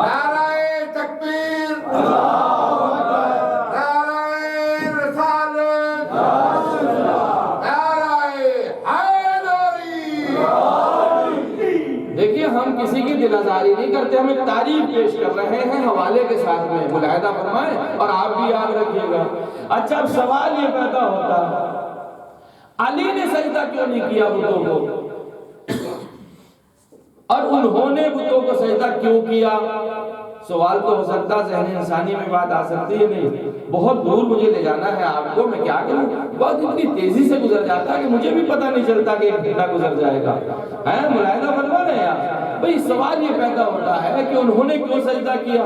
نعرہ تکبیر، نعرہ رسالت، نعرہ حیدری. دیکھیے ہم کسی کی دل آزاری نہیں کرتے، ہم ایک تعریف پیش کر رہے ہیں حوالے کے ساتھ میں، ملاحظہ فرمائیں اور آپ بھی یاد رکھیے گا. اچھا اب سوال یہ پیدا ہوتا ہے علی نے سجدہ کیوں نہیں کیا بتوں کو، اور انہوں نے بتوں کو سجدہ کیوں کیا؟ سوال تو ہو سکتا ذہن انسانی میں بات آ سکتی ہے، نہیں بہت دور مجھے لے جانا ہے آپ کو، میں کیا کروں، بہت اتنی تیزی سے گزر جاتا ہے کہ مجھے بھی پتہ نہیں چلتا کہ ایک گھنٹہ گزر جائے گا. ملاحظہ فرما رہے ہیں آپ. بھئی سوال یہ پیدا ہوتا ہے کہ انہوں نے کیوں سجدہ کیا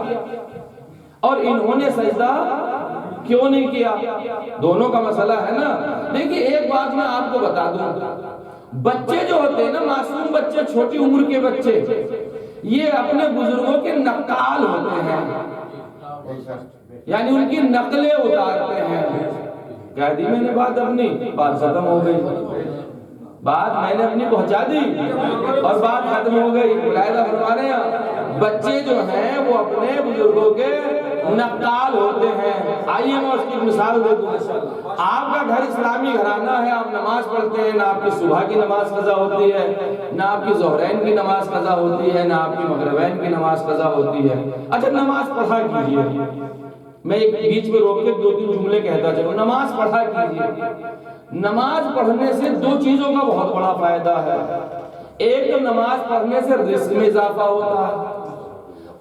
اور انہوں نے سجدہ کیوں نہیں کیا؟ دونوں کا مسئلہ ہے نا. دیکھیے ایک بات میں آپ کو بتا دوں، بچے جو ہوتے ہیں نا، معصوم بچے، چھوٹی عمر کے بچے، یہ اپنے بزرگوں کے نقال ہوتے ہیں، یعنی ان کی نقلیں اتارتے ہیں. کہہ دی میں نے بات اپنی، بات ختم ہو گئی. بات میں نے اپنی پہنچا دی اور بات ختم ہو گئی۔ ملاحظہ فرما رہے ہیں بچے جو ہیں وہ اپنے بزرگوں کے نقال ہوتے ہیں۔ آئیے میں اس کی مثال دے دوں۔ آپ کا گھر اسلامی گھرانہ ہے، آپ نماز پڑھتے ہیں، نہ آپ کی صبح کی نماز قضا ہوتی ہے، نہ آپ کی ظہرین کی نماز قضا ہوتی ہے، نہ آپ کی مغربین کی نماز قضا ہوتی ہے۔ اچھا نماز پڑھا کیجئے، میں ایک بیچ میں روک کے 2-3 جملے کہتا چلوں۔ نماز پڑھا کیجئے۔ نماز پڑھنے سے 2 چیزوں کا بہت بڑا فائدہ ہے۔ ایک تو نماز پڑھنے سے رزق میں اضافہ ہوتا ہے،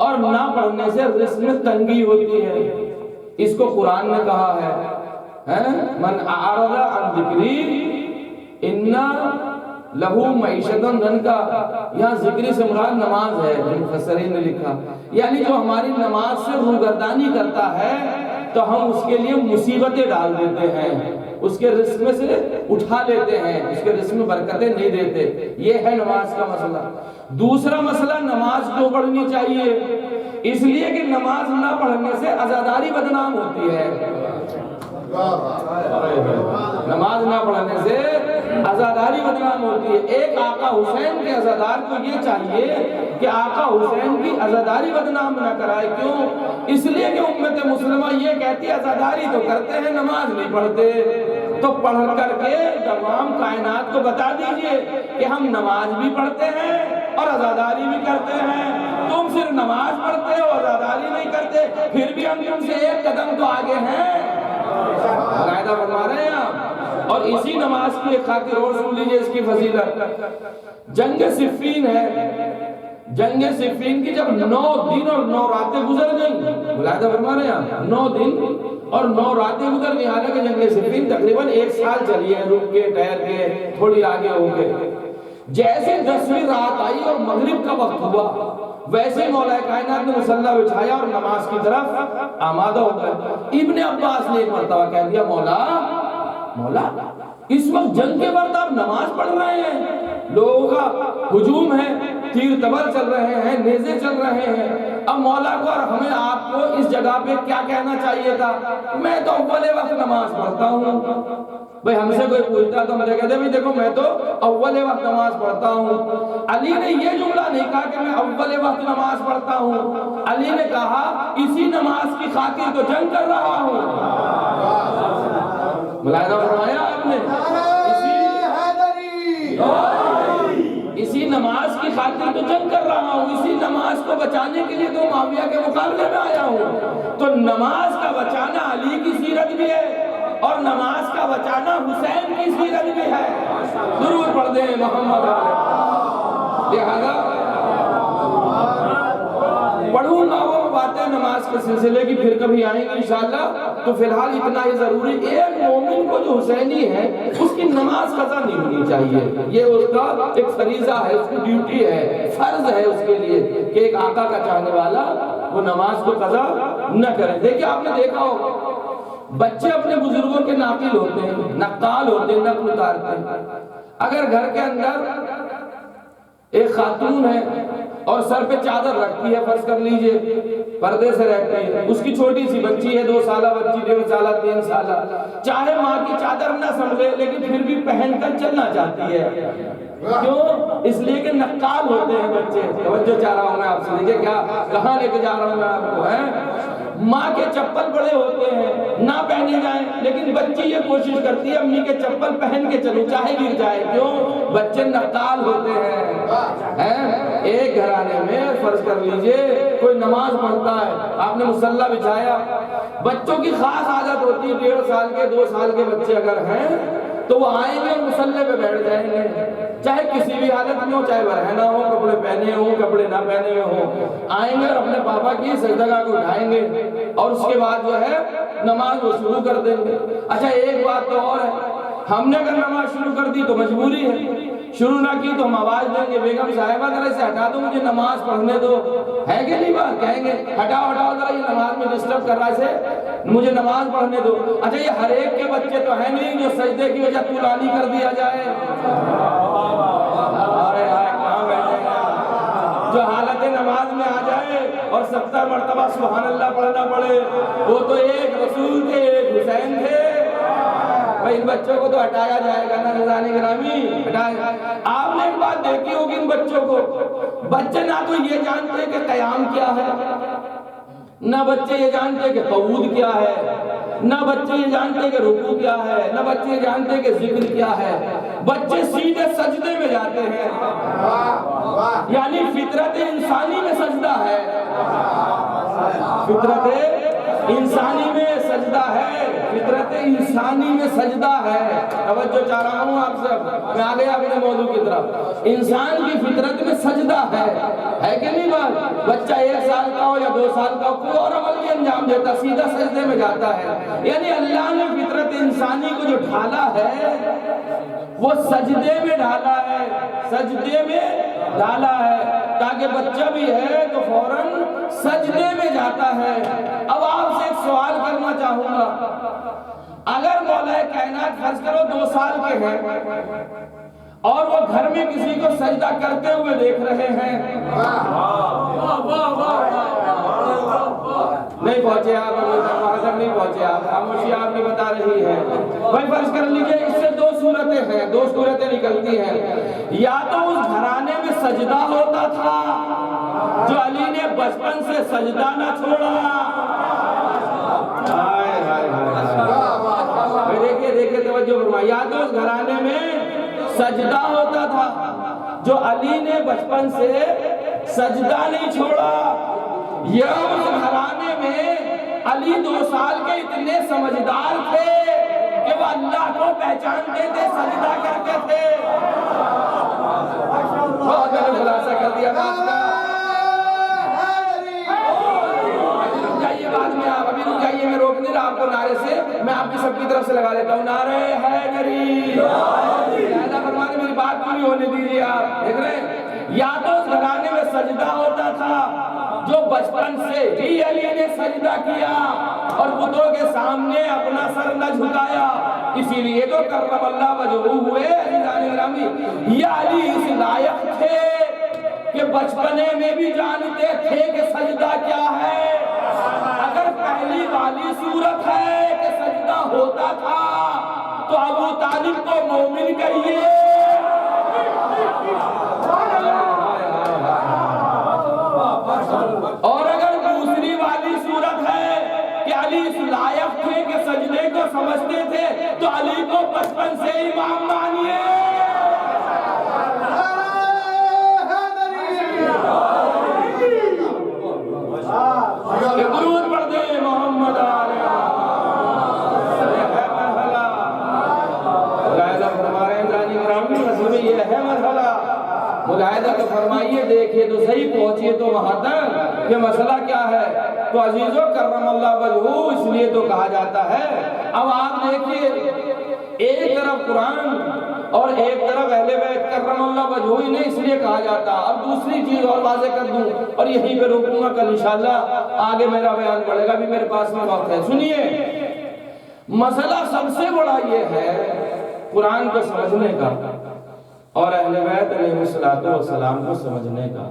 اور نہ پڑھنے سے رزق میں تنگی ہوتی ہے۔ اس کو قرآن نے کہا ہے من اعرض عن ذکری ان لہو معیشۃ ضنکا۔ یہاں ذکری سے مراد نماز ہے، مفسرین نے لکھا یعنی جو ہماری نماز سے روگردانی کرتا ہے تو ہم اس کے لیے مصیبتیں ڈال دیتے ہیں، اس کے رزق میں سے اٹھا لیتے ہیں، اس کے رزق میں برکتیں نہیں دیتے۔ یہ ہے نماز کا مسئلہ۔ دوسرا مسئلہ نماز کیوں پڑھنی چاہیے؟ اس لیے کہ نماز نہ پڑھنے سے عزاداری بدنام ہوتی ہے۔ نماز نہ پڑھنے سے عزاداری بدنام ہوتی ہے۔ ایک آقا حسین کے عزادار کو یہ چاہیے کہ آقا حسین کی عزاداری بدنام نہ کرائے۔ کیوں؟ اس لیے کہ امت مسلمہ یہ کہتی ہے عزاداری تو کرتے ہیں، نماز نہیں پڑھتے۔ تو پڑھ کر کے تمام کائنات کو بتا دیجئے کہ ہم نماز بھی پڑھتے ہیں اور عزاداری بھی کرتے ہیں۔ تم صرف نماز پڑھتے ہو، عزاداری نہیں کرتے، پھر بھی ہم تم سے ایک قدم تو آگے ہیں۔ قاعدہ فرما رہے ہیں آپ۔ اور اسی نماز کی ایک خاطر اور سن لیجئے اس کی فضیلت۔ جنگ صفین ہے، جنگ صفین کی جب 9 دن اور 9 راتیں گزر گئیں، ملاحظہ فرما رہے ہیں آپ، 9 دن اور 9 راتیں گزر گئی، حالانکہ جنگ صفین تقریباً 1 سال چلی ہے، رک کے ٹھہر کے تھوڑی آگے ہو گئے۔ جیسے 10ویں رات آئی اور مغرب کا وقت ہوا، ویسے مولا کائنات نے مصلی بچھایا اور نماز کی طرف آمادہ ہو گئے۔ ابن عباس نے ایک مرتبہ کہہ دیا مولا اس وقت جنگ کے وقت آپ نماز پڑھ رہے ہیں، لوگوں کا ہجوم ہے، تیر تبر چل رہے ہیں، نیزے چل رہے ہیں۔ اب مولا کو اور ہمیں آپ کو اس جگہ پہ کیا کہنا چاہیے تھا؟ میں تو اول وقت نماز پڑھتا ہوں۔ بھئی ہم سے کوئی پوچھتا تو مجھے کہتے ہیں دیکھو میں تو اول وقت نماز پڑھتا ہوں۔ علی نے یہ جملہ نہیں کہا کہ میں اول وقت نماز پڑھتا ہوں، علی نے کہا اسی نماز کی خاطر تو جنگ کر رہا ہوں۔ ملاحظہ فرمایا آپ نے، اسی نماز کی خاطر تو جنگ کر رہا ہوں، اسی نماز کو بچانے کے لیے تو معاویہ کے مقابلے میں آیا ہوں۔ تو نماز کا بچانا علی کی سیرت بھی ہے اور نماز کا بچانا حسین کی سیرت بھی ہے۔ ضرور پڑھ دیں محمد علیہ۔ لہذا پڑھوں گا وہ باتیں نماز کے سلسلے کی پھر کبھی آئیں گی انشاءاللہ۔ تو فی الحال اتنا ہی ضروری، ایک مومن کو جو حسینی ہے اس کی نماز قضا نہیں ہونی چاہیے۔ یہ اس کا ایک فریضہ ہے، اس کی ڈیوٹی ہے، فرض ہے اس کے لیے کہ ایک آقا کا چاہنے والا وہ نماز کو قضا نہ کرے۔ دیکھیں آپ نے دیکھا ہوگا بچے اپنے بزرگوں کے ناقل ہوتے ہیں، نقال ہوتے ہیں، نقل اتارتے ہیں۔ اگر گھر کے اندر ایک خاتون ہے اور سر پہ چادر رکھتی ہے، فرض کر لیجئے پردے سے رہتی ہے، اس کی چھوٹی سی بچی ہے، 2 سالہ بچی، 1.5 سالہ، 3 سالہ، چاہے ماں کی چادر نہ سنبھلے لیکن پھر بھی پہن کر چلنا چاہتی ہے۔ کیوں؟ اس لیے کہ نقال ہوتے ہیں بچے۔ توجہ چاہ رہا ہوں میں آپ سے، دیکھیں کیا کہاں لے کے جا رہا ہوں میں آپ کو، ماں کے چپل بڑے ہوتے ہیں، نہ پہنے جائیں، لیکن بچی یہ کوشش کرتی ہے امی کے چپل پہن کے چلوں چاہے گر جائے۔ کیوں؟ بچے نقال ہوتے ہیں۔ ایک گھرانے میں فرض کر لیجئے کوئی نماز پڑھتا ہے، آپ نے مصلی بچھایا، بچوں کی خاص عادت ہوتی ہے 1.5 سال کے 2 سال کے بچے اگر ہیں تو وہ آئیں گے اور مصلی پہ بیٹھ جائیں گے، چاہے کسی بھی حالت میں ہو، چاہے برہنہ ہو، کپڑے پہنے ہوں، کپڑے نہ پہنے ہوئے ہوں، آئیں گے اور اپنے پاپا کی سجدگاہ کو اٹھائیں گے اور اس کے بعد جو ہے نماز وہ شروع کر دیں گے۔ اچھا ایک بات تو اور ہے، ہم نے اگر نماز شروع کر دی تو مجبوری ہے، شروع نہ کی تو ہم آواز دیں گے بیگم صاحبہ ذرا اسے ہٹا دو، مجھے نماز پڑھنے دو، ہے کہ نہیں بات؟ کہیں گے ہٹاؤ ذرا یہ نماز میں ڈسٹرب کر رہا ہے اسے، مجھے نماز پڑھنے دو۔ اچھا یہ ہر ایک کے بچے تو ہے نہیں جو سجدے کی وجہ طولانی کر دیا جائے، جو حالت نماز میں آ جائے اور 70 مرتبہ سبحان اللہ پڑھنا پڑے، وہ تو ایک رسول تھے، ایک حسین تھے۔ ان بچوں کو تو ہٹایا جائے گا نا رضان گرامی، ہٹایا۔ آپ نے ایک بات دیکھی ہوگی ان بچوں کو، بچے نہ تو یہ جانتے کہ قیام کیا ہے، نہ بچے یہ جانتے کہ قعود کیا ہے، نہ بچے یہ جانتے کہ رکوع کیا ہے، نہ بچے یہ جانتے کہ ذکر کیا ہے۔ بچے سیدھے سجدے میں جاتے ہیں، یعنی فطرت انسانی میں سجدہ ہے، فطرت انسانی میں سجدہ ہے، فطرت انسانی میں سجدہ ہے۔ توجہ چاہ رہا ہوں آپ سب، میں آگے اپنے موضوع کی طرف۔ انسان کی فطرت میں سجدہ ہے کہ نہیں بات؟ بچہ 1 سال کا ہو یا 2 سال کا ہو، کوئی اور عمل نہیں انجام دیتا، سیدھا سجدے میں جاتا ہے۔ یعنی اللہ نے فطرت انسانی کو جو ڈھالا ہے وہ سجدے میں ڈھالا ہے، سجدے میں ڈھالا ہے، تاکہ بچہ بھی ہے تو فوراً سجدے میں جاتا ہے۔ اب آپ سے ایک سوال کرنا چاہوں گا، اگر مولا کائنات فرض کرو 2 سال کے ہیں اور وہ گھر میں کسی کو سجدہ کرتے ہوئے دیکھ رہے ہیں، نہیں پہنچے آپ، وہاں تک نہیں پہنچے آپ، خاموشی آپ کی بتا رہی ہے۔ بھائی فرض کر لیجئے اس سے 2 صورتیں ہیں، 2 صورتیں نکلتی ہیں، یا تو اس گھرانے میں سجدہ ہوتا تھا جو علی نے بچپن سے سجدہ نہ چھوڑا، دیکھیں توجہ فرمائیں، یا تو اس گھرانے میں سجدہ ہوتا تھا جو علی نے بچپن سے سجدہ نہیں چھوڑا، یا اس گھرانے میں علی 2 سال کے اتنے سمجھدار تھے کہ وہ اللہ کو پہچانتے تھے، سجدہ کرتے تھے۔ بہت میں نے خلاصہ کر دیا بات کا، بعد میں آپ ابھی رک جائیے، میں روک نہیں رہا آپ کو نعرے سے، میں آپ کی سب کی طرف سے لگا لیتا ہوں، نعرہ حیدری، اللہ فرمانے میری بات پوری ہونے دیجیے آپ، دیکھ رہے ہیں؟ یا تو اس گھرانے میں سجدہ ہوتا تھا جو بچپن سے ہی علی نے سجدہ کیا اور بتوں کے سامنے اپنا سر نہ جھکایا، اسی لیے تو کرم اللہ وجہہ ہوئے عزیزان گرامی۔ یا علی اس لائق تھے کہ بچپنے میں بھی جانتے تھے کہ سجدہ کیا ہے۔ اگر پہلی والی صورت ہے کہ سجدہ ہوتا تھا تو ابو طالب کو مومن کہیے، اور اگر دوسری والی صورت ہے کہ علی اس لائق تھے کہ سجدے کو سمجھتے تھے تو علی کو بچپن سے امام مانیے۔ درود پڑھ دیں محمد علیہ یہ ہے مرحلہ، ملاحظہ تو فرمائیے، دیکھیے تو صحیح، پہنچیے تو وہاں تک کہ مسئلہ کیا ہے۔ تو عزیزو کرم اللہ وجہہ اس لیے تو کہا جاتا ہے۔ اب آپ دیکھیے، ایک طرف قرآن اور ایک طرف اہل بیت کرم اللہ وجہہ انہیں اس لیے کہا جاتا۔ اب دوسری چیز اور واضح کر دوں اور یہیں پہ روکوں گا، کل انشاءاللہ آگے میرا بیان بڑھے گا، بھی میرے پاس میں وقت ہے۔ سنیے، مسئلہ سب سے بڑا یہ ہے قرآن کو سمجھنے کا اور اہل بیت علیہ السلام کو سمجھنے کا۔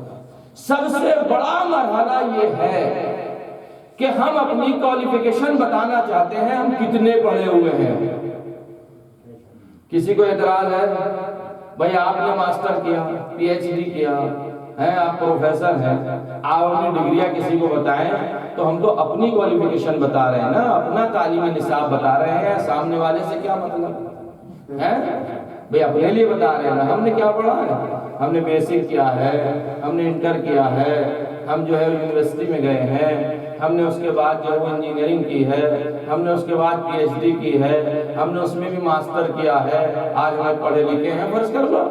سب سے بڑا مرحلہ یہ ہے کہ ہم اپنی کوالیفیکیشن بتانا چاہتے ہیں، ہم کتنے پڑھے ہوئے ہیں۔ کسی کو اعتراض ہے؟ بھائی آپ نے ماسٹر کیا، پی ایچ ڈی کیا ہے، آپ پروفیسر ہیں، آپ اپنی ڈگریاں کسی کو بتائیں تو ہم تو اپنی کوالیفیکیشن بتا رہے ہیں نا، اپنا تعلیمی نصاب بتا رہے ہیں، سامنے والے سے کیا مطلب ہے؟ بھئی اپنے لیے بتا رہے ہیں نا، ہم نے کیا پڑھا ہے؟ ہم نے بیسک کیا ہے، ہم نے انٹر کیا ہے، ہم جو ہے یونیورسٹی میں گئے ہیں، ہم نے اس کے بعد جو ہے انجینئرنگ کی ہے، ہم نے اس کے بعد پی ایچ ڈی کی ہے، ہم نے اس میں بھی ماسٹر کیا ہے، آج ہم پڑھے لکھے ہیں۔ فرض کر لو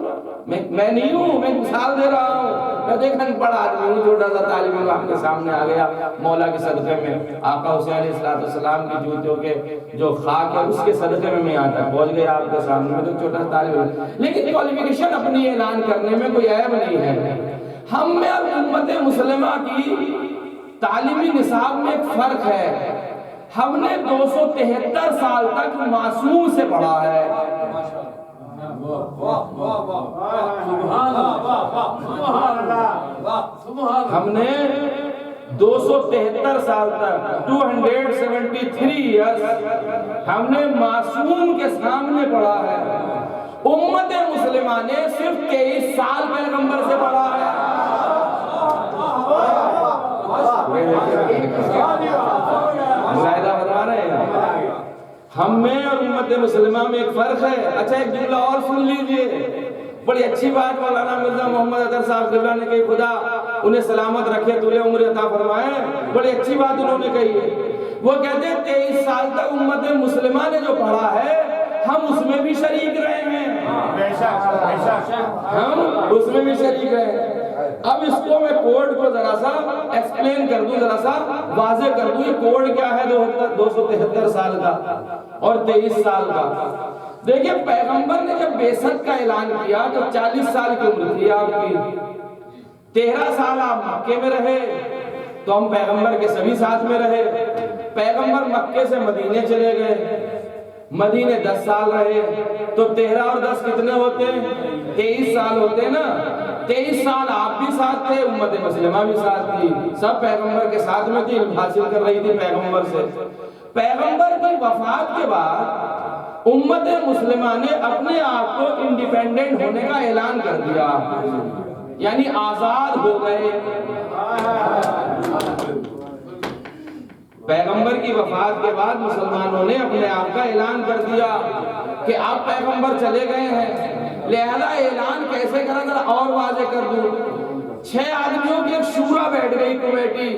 میں نہیں ہوں، میں مثال دے رہا ہوں، میں دیکھا نہیں پڑھا آدمی ہوں، چھوٹا سا طالب علم آپ کے سامنے آ گیا، مولا کے صدقے میں آقا حسین علیہ السلام کی جوتوں کے جو خاک ہے اس کے صدقے میں یہاں تک پہنچ گیا آپ کے سامنے میں، تو چھوٹا سا طالب علم، لیکن کوالیفیکیشن اپنی اعلان کرنے میں کوئی عیب نہیں ہے۔ ہم میں اور امت مسلمہ کی تعلیمی نصاب میں ایک فرق ہے، ہم نے 273 سال تک معصوم سے پڑھا ہے، ہم نے 273 سال تک 273 ایئرز ہم نے معصوم کے سامنے پڑھا ہے. امت مسلمہ نے صرف 23 سال پیغمبر سے پڑھا ہے. مشاہدہ بتا رہے ہیں ہم میں اور امت مسلمہ میں ایک فرق ہے. اچھا ایک جملہ اور سن لیجئے, بڑی اچھی بات مولانا مرزا محمد اطہر صاحب قبلہ نے کہی, خدا انہیں سلامت رکھے, طول عمر عطا فرمائے. بڑی اچھی بات انہوں نے کہی ہے. وہ کہتے ہیں 23 سال تک امت مسلمہ نے جو پڑھا ہے ہم اس میں بھی شریک رہے ہیں. ہم اس میں بھی شریک رہے ہیں. اب اس کو میں کوڈ کو ذرا سا ایکسپلین کر دوں, ذرا سا واضح کر دوں. یہ کوڈ کیا ہے 273 سال کا اور 23 سال کا. دیکھیں پیغمبر نے جب بعثت کا اعلان کیا تو 40 سال کی عمر تھی آپ کی. 13 سال آپ مکے میں رہے تو ہم پیغمبر کے سبھی ساتھ میں رہے. پیغمبر مکے سے مدینے چلے گئے, مدینے 10 سال رہے تو 13 اور 10 کتنے ہوتے ہیں؟ 23 سال ہوتے ہیں نا. 23 سال آپ بھی ساتھ تھے, امت مسلمہ بھی ساتھ تھی, سب پیغمبر کے ساتھ میں تھی, علم حاصل کر رہی تھی پیغمبر سے. پیغمبر کی وفات کے بعد امت مسلمہ نے اپنے آپ کو انڈیپینڈنٹ ہونے کا اعلان کر دیا, یعنی آزاد ہو گئے. پیغمبر کی وفات کے بعد مسلمانوں نے اپنے آپ کا اعلان کر دیا کہ آپ پیغمبر چلے گئے ہیں. لہذا اعلان کیسے کرا, ذرا اور واضح کر دوں. 6 آدمیوں کی ایک شورا بیٹھ گئی کمیٹی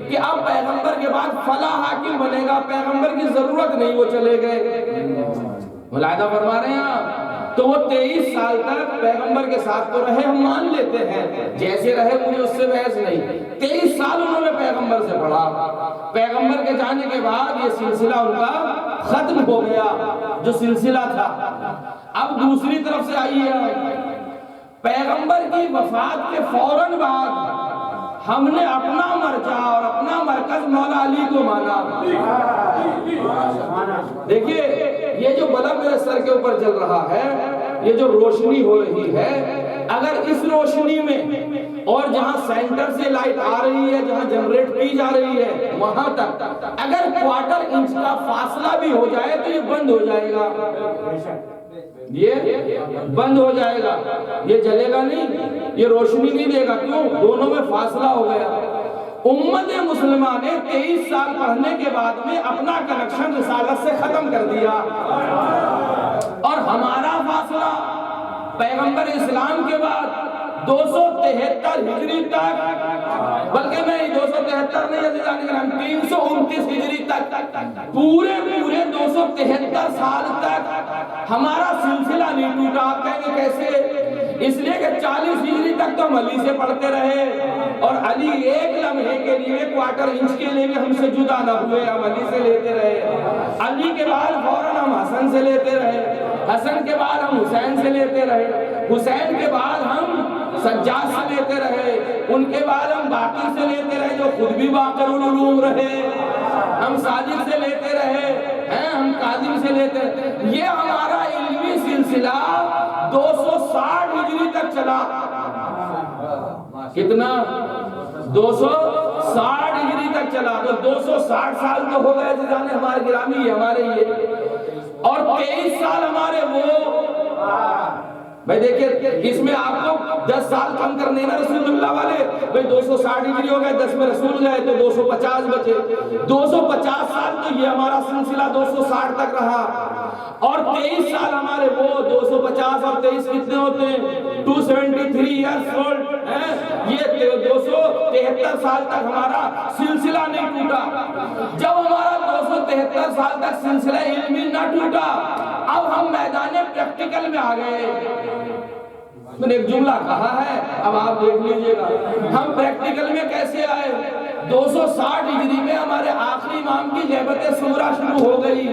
کہ اب پیغمبر کے بعد فلاں حاکم بنے گا, پیغمبر کی ضرورت نہیں, وہ چلے گئے. ملاحظہ فرما رہے ہیں آپ. تو وہ 23 سال تک پیغمبر کے ساتھ تو رہے, ہم مان لیتے ہیں جیسے رہے, مجھے اس سے بحث نہیں. 23 سال انہوں نے پیغمبر سے پڑھا. پیغمبر کے جانے کے بعد یہ سلسلہ ان کا ختم ہو گیا جو سلسلہ تھا. اب دوسری طرف سے آئیے, پیغمبر کی وفات کے فوراً بعد ہم نے اپنا مرجع اور اپنا مرکز مولا علی کو مانا. دیکھیے یہ جو بلب میرے سر کے اوپر جل رہا ہے, یہ جو روشنی ہو رہی ہے, اگر اس روشنی میں اور جہاں سینٹر سے لائٹ آ رہی ہے, جہاں جنریٹ کی جا رہی ہے, وہاں تک اگر 1/4 انچ کا فاصلہ بھی ہو جائے تو یہ بند ہو جائے گا, یہ بند ہو جائے گا, یہ جلے گا نہیں, یہ روشنی نہیں دے گا. کیوں؟ دونوں میں فاصلہ ہو گیا. امت مسلمہ نے 23 سال پڑھنے کے بعد میں اپنا کنیکشن رسالت سے ختم کر دیا, اور ہمارا فاصلہ پیغمبر اسلام کے بعد 273 ہجری تک, بلکہ میں 273 نہیں عزیزان کرام 329 ہجری تک, پورے 273 سال تک ہمارا سلسلہ نہیں ٹوٹا. آپ کہیں گے کیسے؟ اس لیے کہ 40 ہجری تک تو ہم علی سے پڑھتے رہے, اور علی ایک لمحے کے لیے 1/4 انچ کے لیے ہم سے جدا نہ ہوئے, ہم علی سے لیتے رہے. علی کے بعد فوراً ہم حسن سے لیتے رہے, حسن کے بعد ہم حسین سے لیتے رہے, حسین کے بعد ہم سجاد سے لیتے رہے, ان کے بعد ہم باقر سے لیتے رہے جو خود بھی باقر العلوم رہے, ہم ساجد سے لیتے رہے, ہم قاضم سے لیتے رہے. یہ ہمارا علمی سلسلہ 260 ہجری تک چلا. کتنا؟ 260 ہجری تک چلا. تو 260 سال تو ہو گئے جنہاں نے ہمارے گرامی یہ ہمارے یہ, اور 23 سال ہمارے وہ. بھئی دیکھیں اس میں آپ کو 10 سال کم کرنے نا رسول اللہ والے, بھئی 260 ہجری ہو گئے, 10 میں رسول گئے تو 250 بچے. 250 سال تو یہ ہمارا سلسلہ 260 تک رہا, اور 23 سال ہمارے وہ 250 اور 23 کتنے ہوتے ہیں 273 ایئرز اولڈ. یہ 273 سال تک ہمارا سلسلہ نہیں ٹوٹا. جب ہمارا 273 سال تک سلسلہ علمی نہ ٹوٹا, اب ہم میدان پریکٹیکل میں آ گئے. میں نے ایک جملہ کہا ہے, اب آپ دیکھ لیجئے گا ہم پریکٹیکل میں کیسے آئے. 260 ہجری میں ہمارے آخری امام کی غیبت صغریٰ شروع ہو گئی.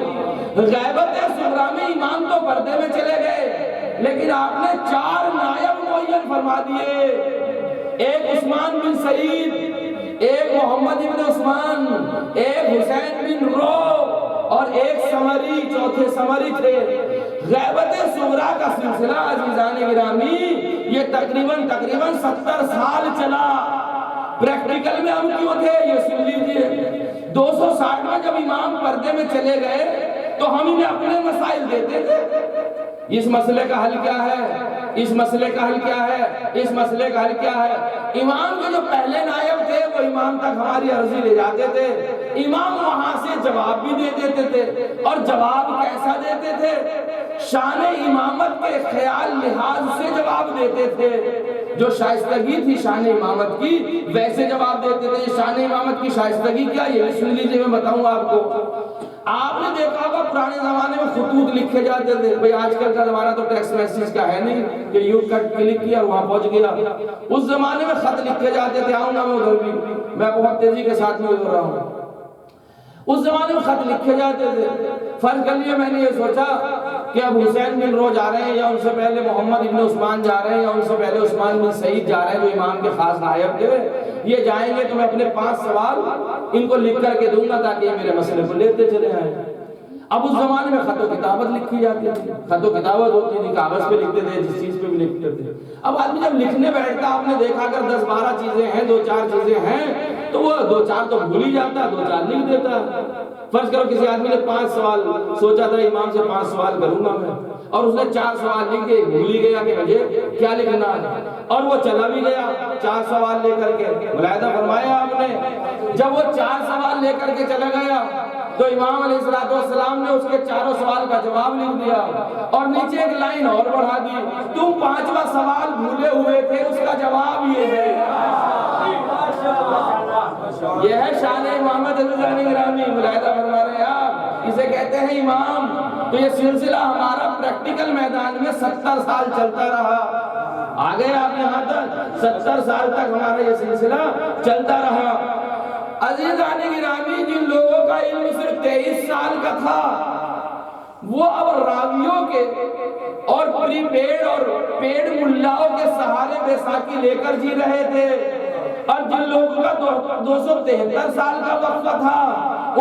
غیبت صغریٰ میں امام تو پردے میں چلے گئے, لیکن آپ نے 4 نائب معین فرما دیے. ایک عثمان بن سعید, ایک محمد بن عثمان, ایک حسین بن رو, اور ایک سمری, چوتھے سمری تھے. غیبت صغریٰ کا سلسلہ عزیزان گرامی یہ تقریباً 70 سال چلا. پریکٹیکل میں ہم کیوں تھے یہ سن لیجئے 260 میں جب امام پردے میں چلے گئے تو ہم انہیں اپنے مسائل دیتے تھے، اس مسئلے کا حل کیا ہے، اس مسئلے کا حل کیا ہے، اس مسئلے کا حل کیا ہے۔ امام کے جو پہلے نائب تھے وہ امام تک ہماری عرضی لے جاتے تھے، امام وہاں سے جواب بھی دے دیتے تھے، اور جواب کیسا دیتے تھے؟ شان امامت کے خیال لحاظ سے جواب دیتے تھے، جو شائستگی تھی شان امامت کی ویسے جواب دیتے تھے۔ شان امامت کی شائستگی کیا یہ سن لیجئے، میں بتاؤں آپ کو۔ آپ نے دیکھا ہوگا پرانے زمانے میں خطوط لکھے جاتے تھے، بھئی آج کل کا زمانہ تو ٹیکسٹ میسیج کا ہے نہیں کہ یوں کٹ کلک کیا اور وہاں پہنچ گیا۔ اس زمانے میں خط لکھے جاتے تھے، آؤں گا میں ادھر بھی، میں بہت تیزی کے ساتھ میں ادھر رہا ہوں۔ اس زمانے میں خط لکھے جاتے تھے، فرض کر لیے میں نے یہ سوچا کہ اب حسین بن رو جا رہے ہیں، یا ان سے پہلے محمد ابن عثمان جا رہے ہیں، یا ان سے پہلے عثمان بن سعید جا رہے ہیں جو امام کے خاص نائب تھے، یہ جائیں گے تو میں اپنے 5 سوال ان کو لکھ کر کے دوں گا تاکہ یہ میرے مسئلے کو لیتے چلے آئیں۔ اب اس زمانے میں خط و کتابت لکھی جاتی تھی، خط و کتابت ہوتی تھی، کاغذ پہ لکھتے تھے، جس چیز پہ بھی لکھتے تھے۔ اب آدمی جب لکھنے بیٹھتا، آپ نے دیکھا اگر 10-12 چیزیں ہیں، 2-4 چیزیں ہیں تو وہ 2-4 تو بھول ہی جاتا، 2-4 لکھ دیتا۔ فرض کرو کسی آدمی نے 5 سوال سوچا تھا امام سے 5 سوال کروں گا میں، اور اس نے 4 سوال لکھ کے بھول ہی گیا کہ مجھے کیا لکھنا ہے، اور وہ چلا بھی گیا 4 سوال لے کر کے۔ ملاحظہ فرمایا آپ نے، جب وہ 4 سوال لے کر کے چلا گیا تو امام علیہ السلام نے اس کے 4 سوال کا جواب لکھ دیا، اور نیچے ایک لائن اور بڑھا دی، تم 5واں سوال بھولے ہوئے تھے، اس کا جواب یہ ہے۔ یہ ہے شان امامت عزیزان گرامی، ملاحظہ فرما رہے ہیں آپ، اسے کہتے ہیں امام۔ تو یہ سلسلہ ہمارا پریکٹیکل میدان میں 70 سال چلتا رہا، آگے آپ یہاں تک 70 سال تک ہمارا یہ سلسلہ چلتا رہا۔ عزیزان گرامی، جن لوگوں کا علم صرف 23 سال کا تھا وہ اب راویوں کے اور پری پیڈ اور پیڈ ملاؤں کے سہارے بیساکھی لے کر جی رہے تھے، اور جن لوگوں کا 273 سال کا وقفہ تھا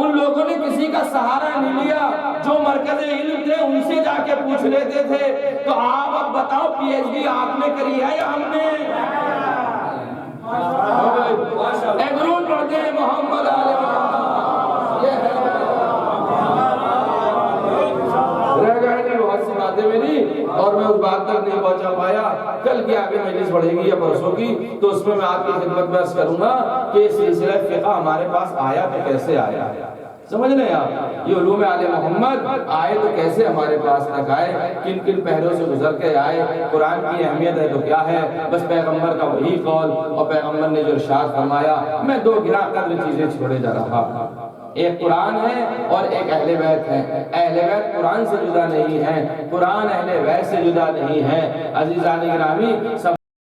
ان لوگوں نے کسی کا سہارا نہیں لیا، جو مرکز علم تھے ان سے جا کے پوچھ لیتے تھے۔ تو آپ اب بتاؤ پی ایچ ڈی آپ نے کری ہے یا ہم نے؟ ایگرون پڑھتے ہیں محمد آل محمد، یہ ہے رہ گئے نہیں بہت سی باتیں میری، اور میں اس بات تک نہیں پہنچا پایا۔ کل کی آگے مجلس پڑھے گی یا پرسوں کی، تو اس میں آپ کی خدمت میں عرض کروں گا کہ یہ سلسلہ فقہ ہمارے پاس آیا تو کیسے آیا، سمجھ رہے ہیں آپ؟ یہ علوم آل محمد آئے تو کیسے ہمارے پاس تک آئے، کن کن پہروں سے گزر کے آئے، قرآن کی اہمیت ہے تو کیا ہے، بس پیغمبر کا وہی قول اور پیغمبر نے جو ارشاد فرمایا۔ میں 2 گراں قدر چیزیں چھوڑے جا رہا ہوں، ایک قرآن ہے اور ایک اہل بیت ہے۔ اہل بیت قرآن سے جدا نہیں ہے، قرآن اہل بیت سے جدا نہیں ہے۔ عزیزان گرامی، سب